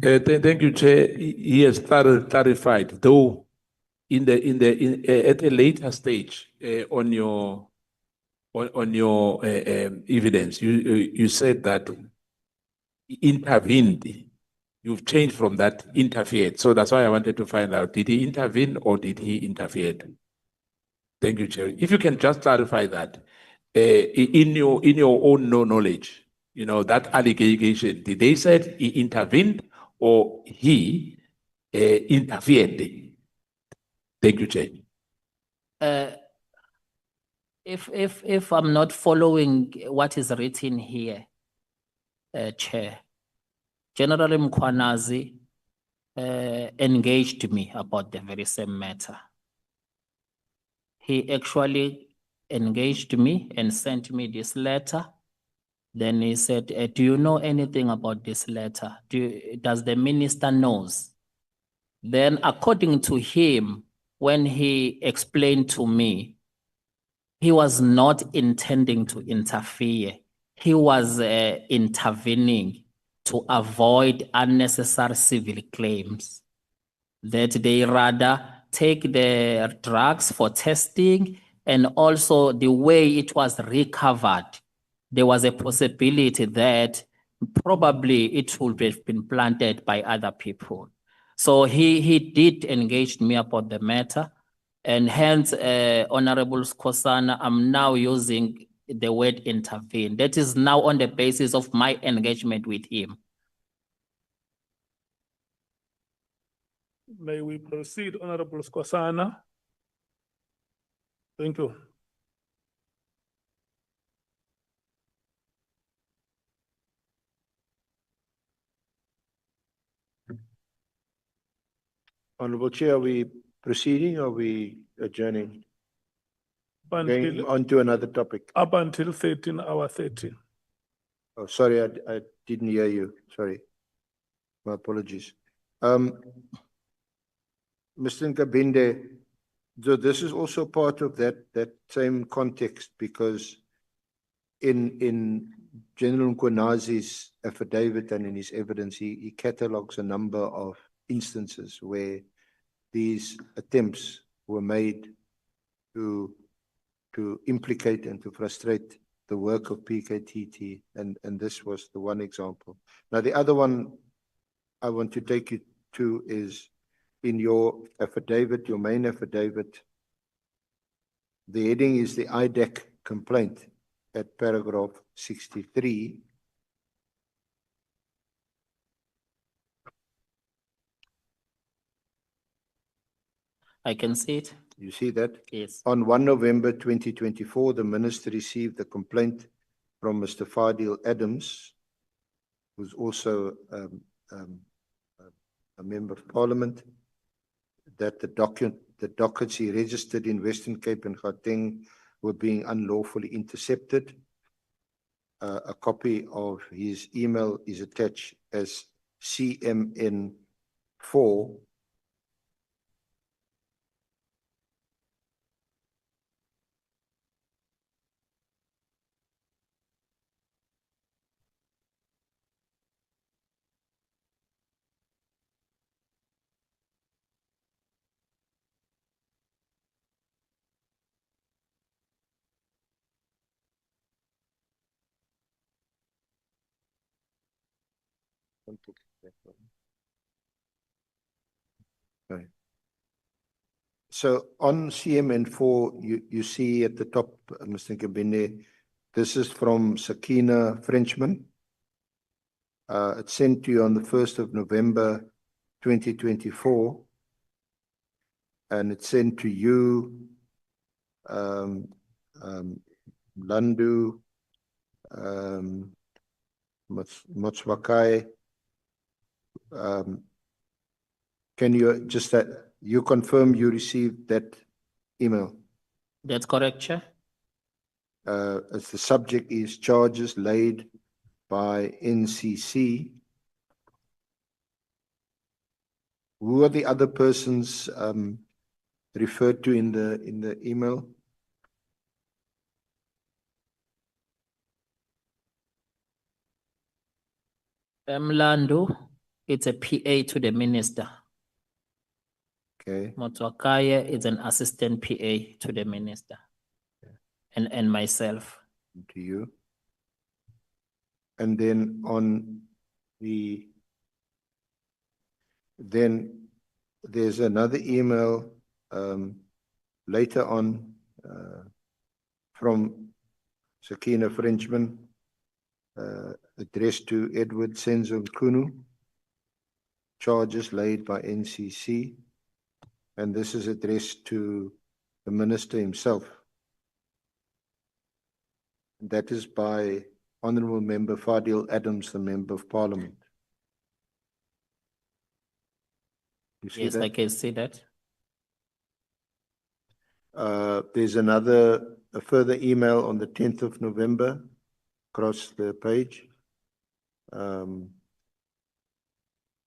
Thank you, Chair. He has clarified, though, at a later stage on your evidence, you said that intervened. You've changed from that interfered. So that's why I wanted to find out, did he intervene or did he interfere? Thank you, Chair. If you can just clarify that, in your own knowledge, you know, that allegation, did they say he intervened or he interfered? Thank you, Chair. If I'm not following what is written here, Chair, General Mkhwanazi engaged me about the very same matter. He actually engaged me and sent me this letter. Then he said, do you know anything about this letter? Does the minister knows? Then according to him, when he explained to me, he was not intending to interfere. He was intervening to avoid unnecessary civil claims, that they rather take the drugs for testing, and also the way it was recovered, there was a possibility that probably it would have been planted by other people. So he did engage me about the matter, and hence, Honorable Skosana, I'm now using the word intervene. That is now on the basis of my engagement with him. May we proceed, Honorable Skosana? Thank you. Honorable Chair, are we proceeding or are we adjourning? Going on to another topic. Up until 13:13. Oh, sorry, I didn't hear you. Sorry. My apologies. Mr. Nkabinde, so this is also part of that same context, because in General Mkhwanazi's affidavit and in his evidence, he catalogues a number of instances where these attempts were made to implicate and to frustrate the work of PKTT, and this was the one example. Now, the other one I want to take you to is in your affidavit, your main affidavit. The heading is the IDEC complaint at paragraph 63. I can see it. You see that? Yes. On 1 November 2024, the minister received a complaint from Mr. Fadil Adams, who's also a member of parliament, that the dockets he registered in Western Cape and Gauteng were being unlawfully intercepted. A copy of his email is attached as CMN4. Right. So on CMN4, you see at the top, Mr. Nkabinde, this is from Sakina Frenchman. It's sent to you on the 1st of November, 2024. And it's sent to you, Landu, Motswakai. Can you just you confirm you received that email? That's correct, Chair. As the subject is charges laid by NCC. Who are the other persons referred to in the email? Mlando, it's a PA to the minister. Okay. Motswakaya is an assistant PA to the minister. And myself. To you. And then on the, then there's another email later on from Sakina Frenchman addressed to Edward Senzo Nkunu, charges laid by NCC, and this is addressed to the minister himself. That is by Honourable Member Fadil Adams, the Member of Parliament. You see Yes, that? I can see that. There's a further email on the 10th of November across the page,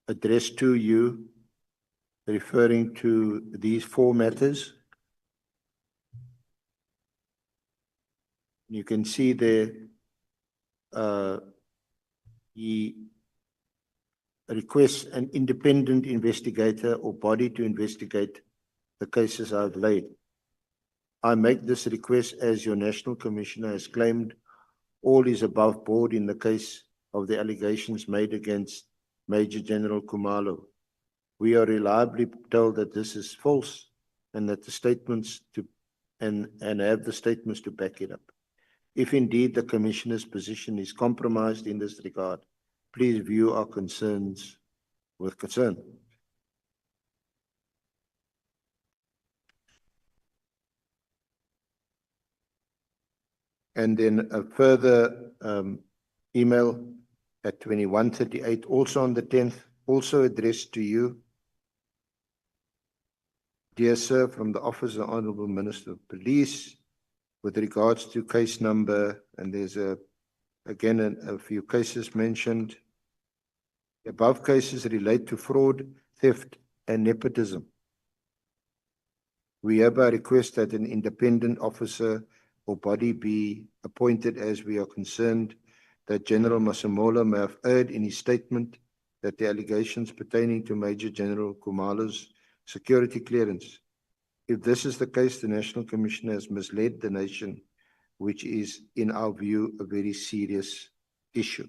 addressed to you, referring to these 4 matters. You can see there, he requests an independent investigator or body to investigate the cases I've laid. I make this request as your National Commissioner has claimed all is above board in the case of the allegations made against Major General Khumalo. We are reliably told that this is false and that the statements and have the statements to back it up. If indeed the Commissioner's position is compromised in this regard, please view our concerns with concern. And then a further email at 21:38, also on the 10th, also addressed to you. Dear Sir, from the Office of the Honourable Minister of Police, with regards to case number, and there's again a few cases mentioned. The above cases relate to fraud, theft, and nepotism. We hereby request that an independent officer or body be appointed, as we are concerned that General Masemola may have erred in his statement that the allegations pertaining to Major General Khumalo's security clearance. If this is the case, the National Commissioner has misled the nation, which is, in our view, a very serious issue.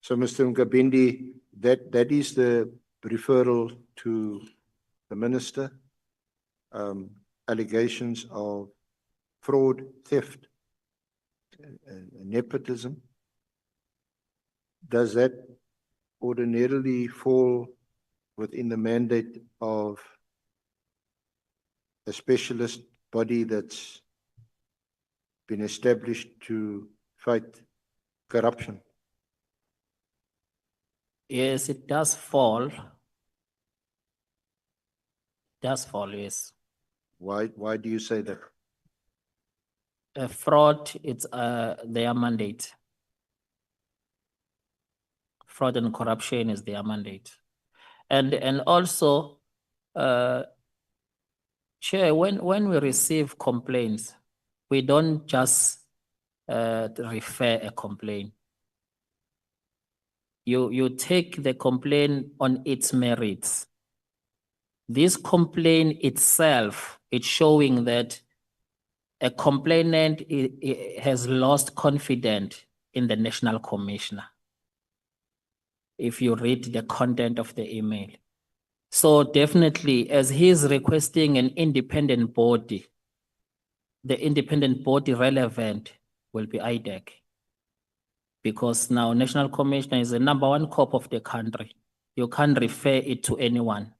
So, Mr. Nkabinde, that is the referral to the Minister, allegations of fraud, theft, and nepotism. does that ordinarily fall within the mandate of a specialist body that's been established to fight corruption? Yes, it does fall. Does fall, yes. Why do you say that? Fraud, it's their mandate. Fraud and corruption is their mandate. And also, Chair, when we receive complaints, we don't just refer a complaint. You take the complaint on its merits. This complaint itself, it's showing that a complainant has lost confidence in the National Commissioner. If you read the content of the email. So definitely, as he is requesting an independent body, the independent body relevant will be IDEC. Because now National Commissioner is the #1 cop of the country. You can't refer it to anyone.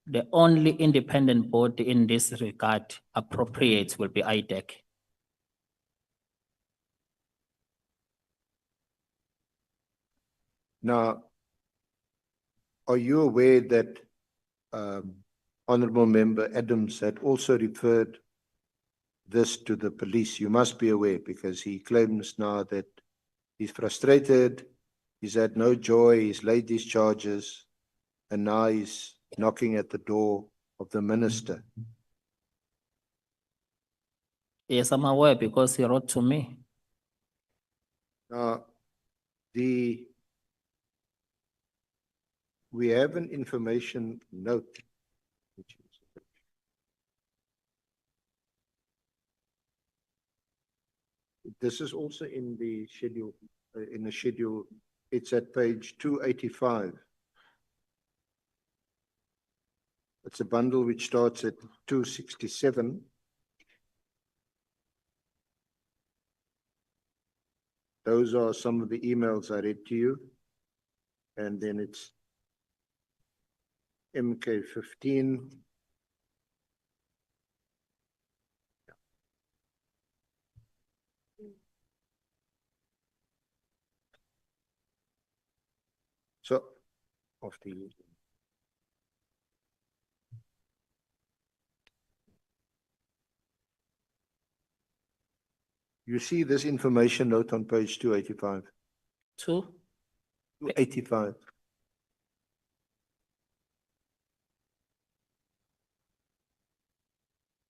The only independent body in this regard appropriate will be IDEC. Now, are you aware that Honorable Member Adams had also referred this to the police? You must be aware, because he claims now that he's frustrated, he's had no joy, he's laid these charges, and now he's knocking at the door of the minister. Yes, I'm aware because he wrote to me. Now, we have an information note. This is also in the schedule, it's at page 285. It's a bundle which starts at 267. Those are some of the emails I read to you. And then it's MK15. So, of the you see this information note on page 285. 285.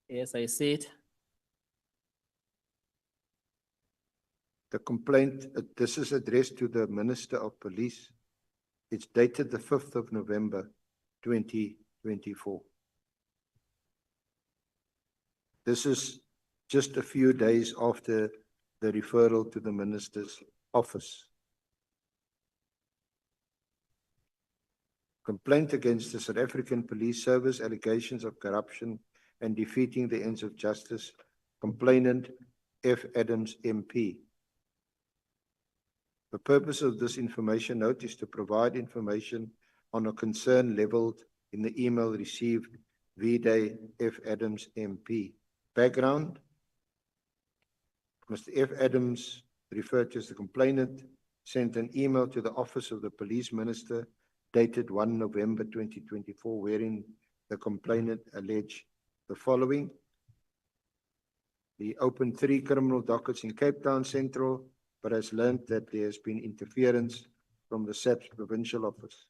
Yes, I see it. The complaint, this is addressed to the Minister of Police. It's dated the 5th of November, 2024. This is just a few days after the referral to the Minister's office. Complaint against the South African Police Service, allegations of corruption and defeating the ends of justice. Complainant F. Adams, MP. The purpose of this information note is to provide information on a concern leveled in the email received V-Day F. Adams, MP. Background: Mr. F. Adams, referred to as the complainant, sent an email to the Office of the Police Minister dated 1 November 2024, wherein the complainant alleged the following. He opened 3 criminal dockets in Cape Town Central, but has learned that there has been interference from the SAPS provincial office.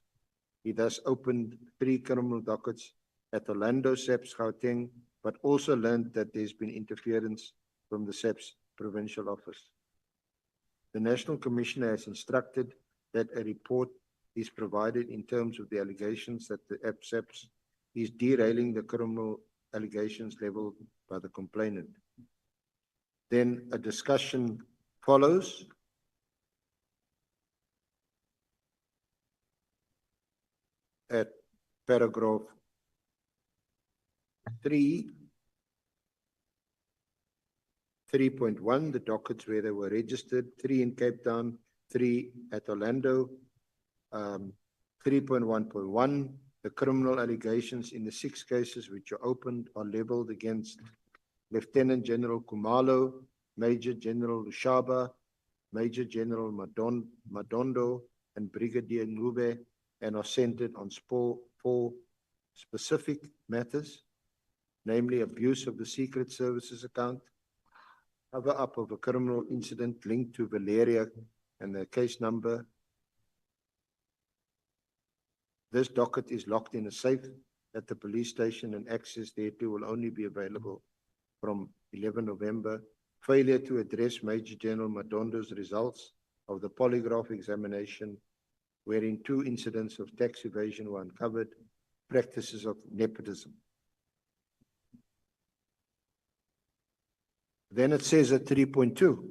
He thus opened 3 criminal dockets at Orlando SAPS Gauteng, but also learned that there's been interference from the SAPS provincial office. The National Commissioner has instructed that a report is provided in terms of the allegations that the SAPS is derailing the criminal allegations leveled by the complainant. Then a discussion follows. At paragraph 3.1, the dockets where they were registered, 3 in Cape Town, 3 at Orlando. 3.1.1, the criminal allegations in the 6 cases which are opened are leveled against Lieutenant General Kumalo, Major General Lushaba, Major General Madondo, and Brigadier Ngube, and are centered on 4 specific matters, namely abuse of the Secret Services account, cover-up of a criminal incident linked to Valeria and the case number. This docket is locked in a safe at the police station, and access thereto will only be available from 11 November. Failure to address Major General Madondo's results of the polygraph examination, wherein 2 incidents of tax evasion were uncovered, practices of nepotism. Then it says at 3.2,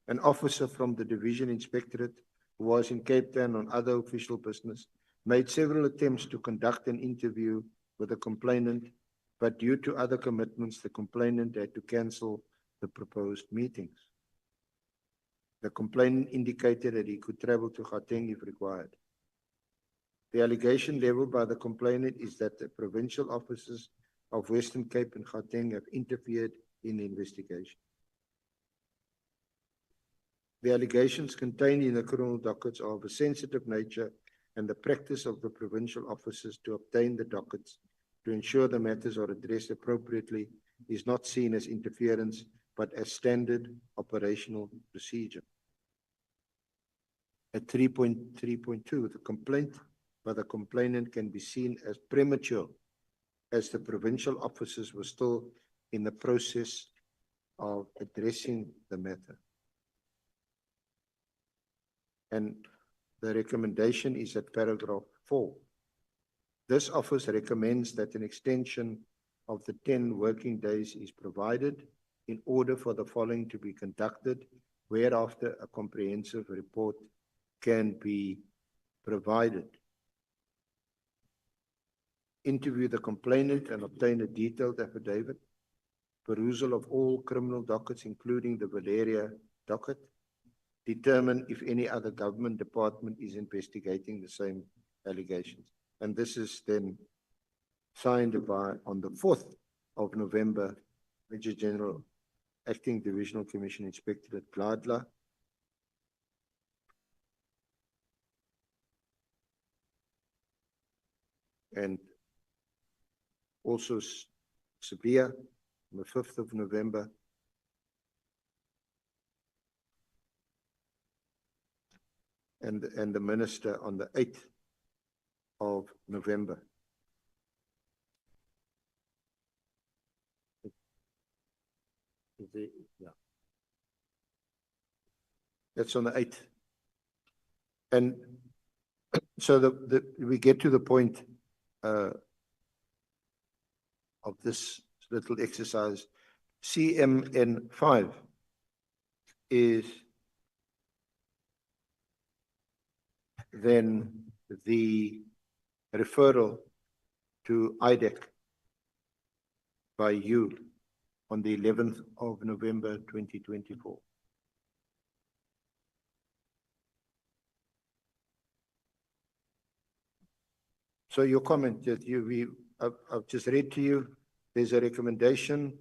an officer from the Division Inspectorate who was in Cape Town on other official business made several attempts to conduct an interview with the complainant, but due to other commitments, the complainant had to cancel the proposed meetings. The complainant indicated that he could travel to Gauteng if required. The allegation leveled by the complainant is that the provincial officers of Western Cape and Gauteng have interfered in the investigation. The allegations contained in the criminal dockets are of a sensitive nature, and the practice of the provincial officers to obtain the dockets to ensure the matters are addressed appropriately is not seen as interference, but as standard operational procedure. At 3.3.2, the complaint by the complainant can be seen as premature, as the provincial officers were still in the process of addressing the matter. And the recommendation is at paragraph 4. This office recommends that an extension of the 10 working days is provided in order for the following to be conducted, whereafter a comprehensive report can be provided. Interview the complainant and obtain a detailed affidavit. Perusal of all criminal dockets, including the Valeria docket. Determine if any other government department is investigating the same allegations. And this is then signed by, on the 4th of November, Major General, Acting Divisional Commission Inspector at Gladla. And also Sabia on the 5th of November. And the minister on the 8th of November. Yeah. That's on the 8th. And so we get to the point of this little exercise. CMN5 is then the referral to IDEC by you on the 11th of November 2024. So your comment that I've just read to you, there's a recommendation,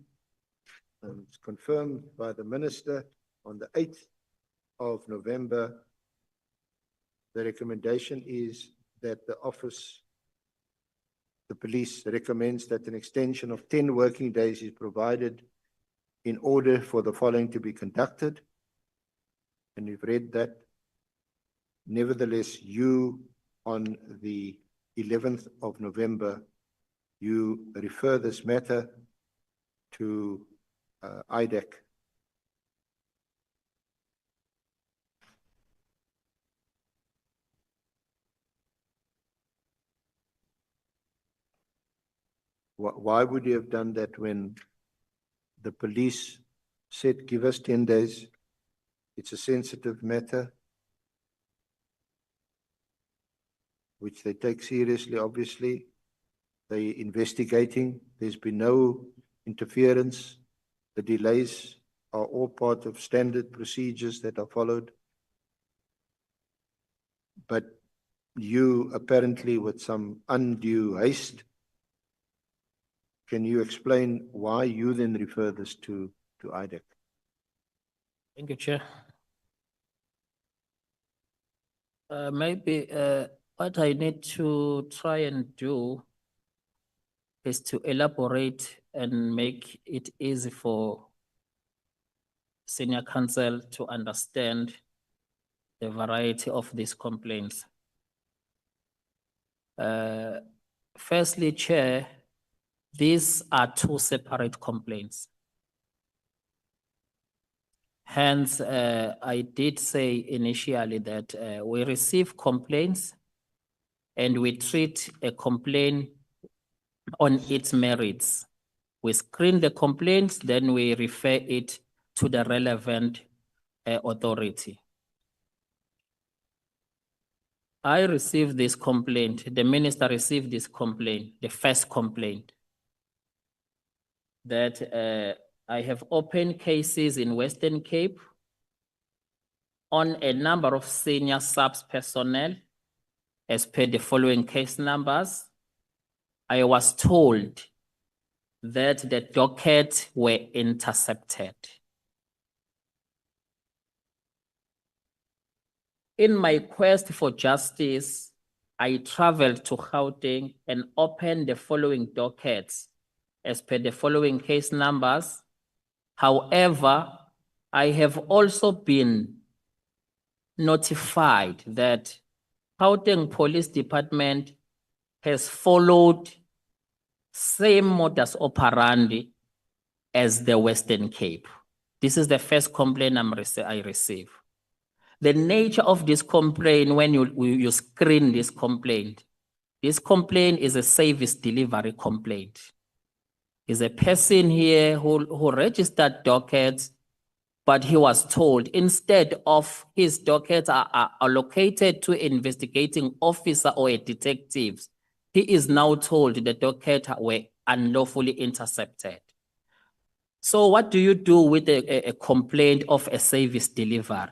and it's confirmed by the minister on the 8th of November. The recommendation is that the police recommends that an extension of 10 working days is provided in order for the following to be conducted. And you've read that. Nevertheless, you on the 11th of November, you refer this matter to IDEC. Why would you have done that when the police said, give us 10 days? It's a sensitive matter, which they take seriously, obviously. They're investigating. There's been no interference. The delays are all part of standard procedures that are followed. but you apparently with some undue haste. Can you explain why you then refer this to IDEC? Thank you, Chair. Maybe what I need to try and do is to elaborate and make it easy for senior counsel to understand the variety of these complaints. Firstly, Chair, these are two separate complaints. Hence, I did say initially that we receive complaints and we treat a complaint on its merits. We screen the complaints, then we refer it to the relevant authority. I received this complaint, the minister received this complaint, the first complaint, that I have opened cases in Western Cape on a number of senior subs personnel as per the following case numbers. I was told that the docket were intercepted. In my quest for justice, I traveled to Gauteng and opened the following dockets as per the following case numbers. However, I have also been notified that Gauteng Police Department has followed same modus operandi as the Western Cape. This is the first complaint I receive. The nature of this complaint, when you screen this complaint is a service delivery complaint. Is a person here who registered dockets, but he was told instead of his dockets are allocated to an investigating officer or a detective, he is now told the docket were unlawfully intercepted. So what do you do with a complaint of a service delivery?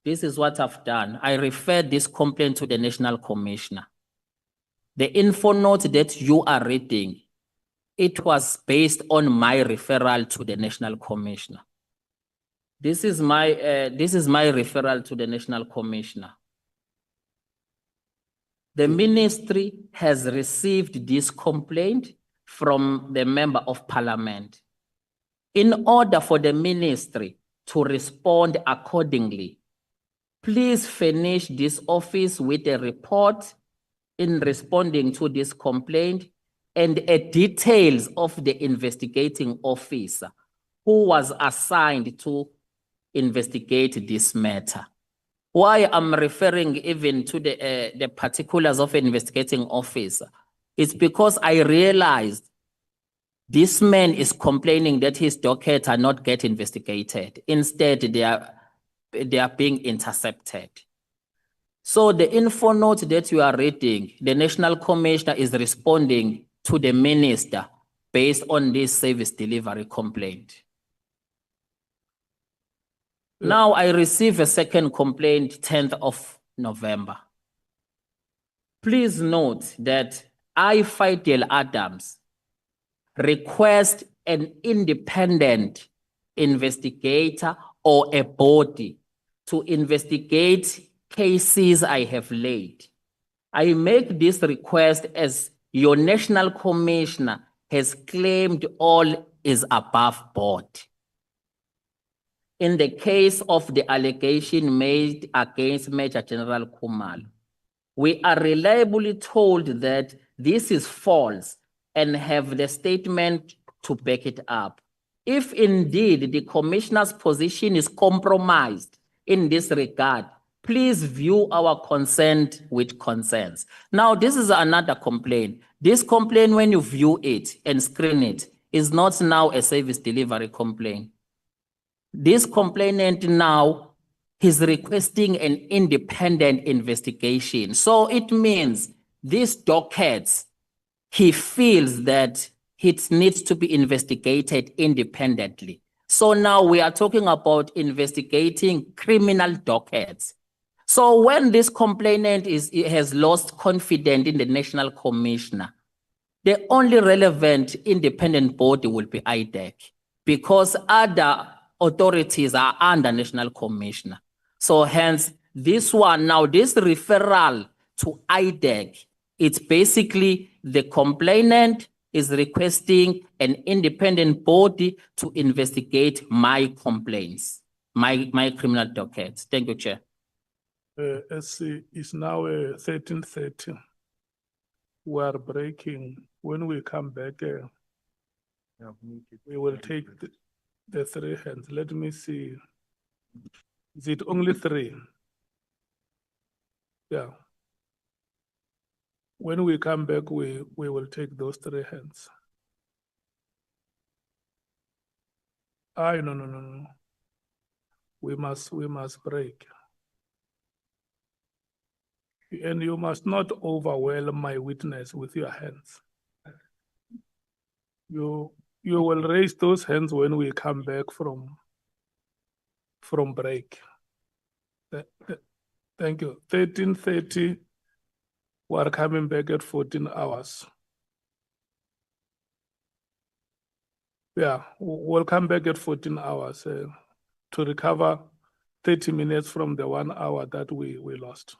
This is what I've done. I referred this complaint to the National Commissioner. The info note that you are reading, it was based on my referral to the National Commissioner. This is my referral to the National Commissioner. The ministry has received this complaint from the Member of Parliament. In order for the ministry to respond accordingly, please furnish this office with a report in responding to this complaint and details of the investigating officer who was assigned to investigate this matter. Why I'm referring even to the particulars of an investigating officer is because I realized this man is complaining that his dockets are not getting investigated. Instead, they are being intercepted. So the info note that you are reading, the National Commissioner is responding to the minister based on this service delivery complaint. Now I receive a second complaint 10th of November. Please note that I, Fidel Adams, request an independent investigator or a body to investigate cases I have laid. I make this request as your National Commissioner has claimed all is above board. In the case of the allegation made against Major General Khumalo, we are reliably told that this is false and have the statement to back it up. If indeed the commissioner's position is compromised in this regard, please view our consent with concerns. Now, this is another complaint. This complaint, when you view it and screen it, is not now a service delivery complaint. This complainant now is requesting an independent investigation. So it means these dockets, he feels that it needs to be investigated independently. So now we are talking about investigating criminal dockets. So when this complainant has lost confidence in the national commissioner, the only relevant independent body will be IDEC because other authorities are under national commissioner. So hence this one now, this referral to IDEC, it's basically the complainant is requesting an independent body to investigate my complaints, my criminal docket. Thank you, Chair. SC is now 13:30. We are breaking. When we come back, we will take the three hands. Let me see. Is it only three? Yeah. When we come back, we will take those three hands. No. We must break. And you must not overwhelm my witness with your hands. You will raise those hands when we come back from break. Thank you. 13:30, we are coming back at 14 hours. Yeah, we'll come back at 14 hours to recover 30 minutes from the 1 hour that we lost.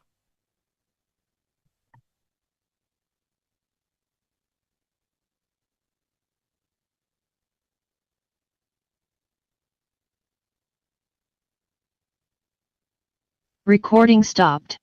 Recording stopped.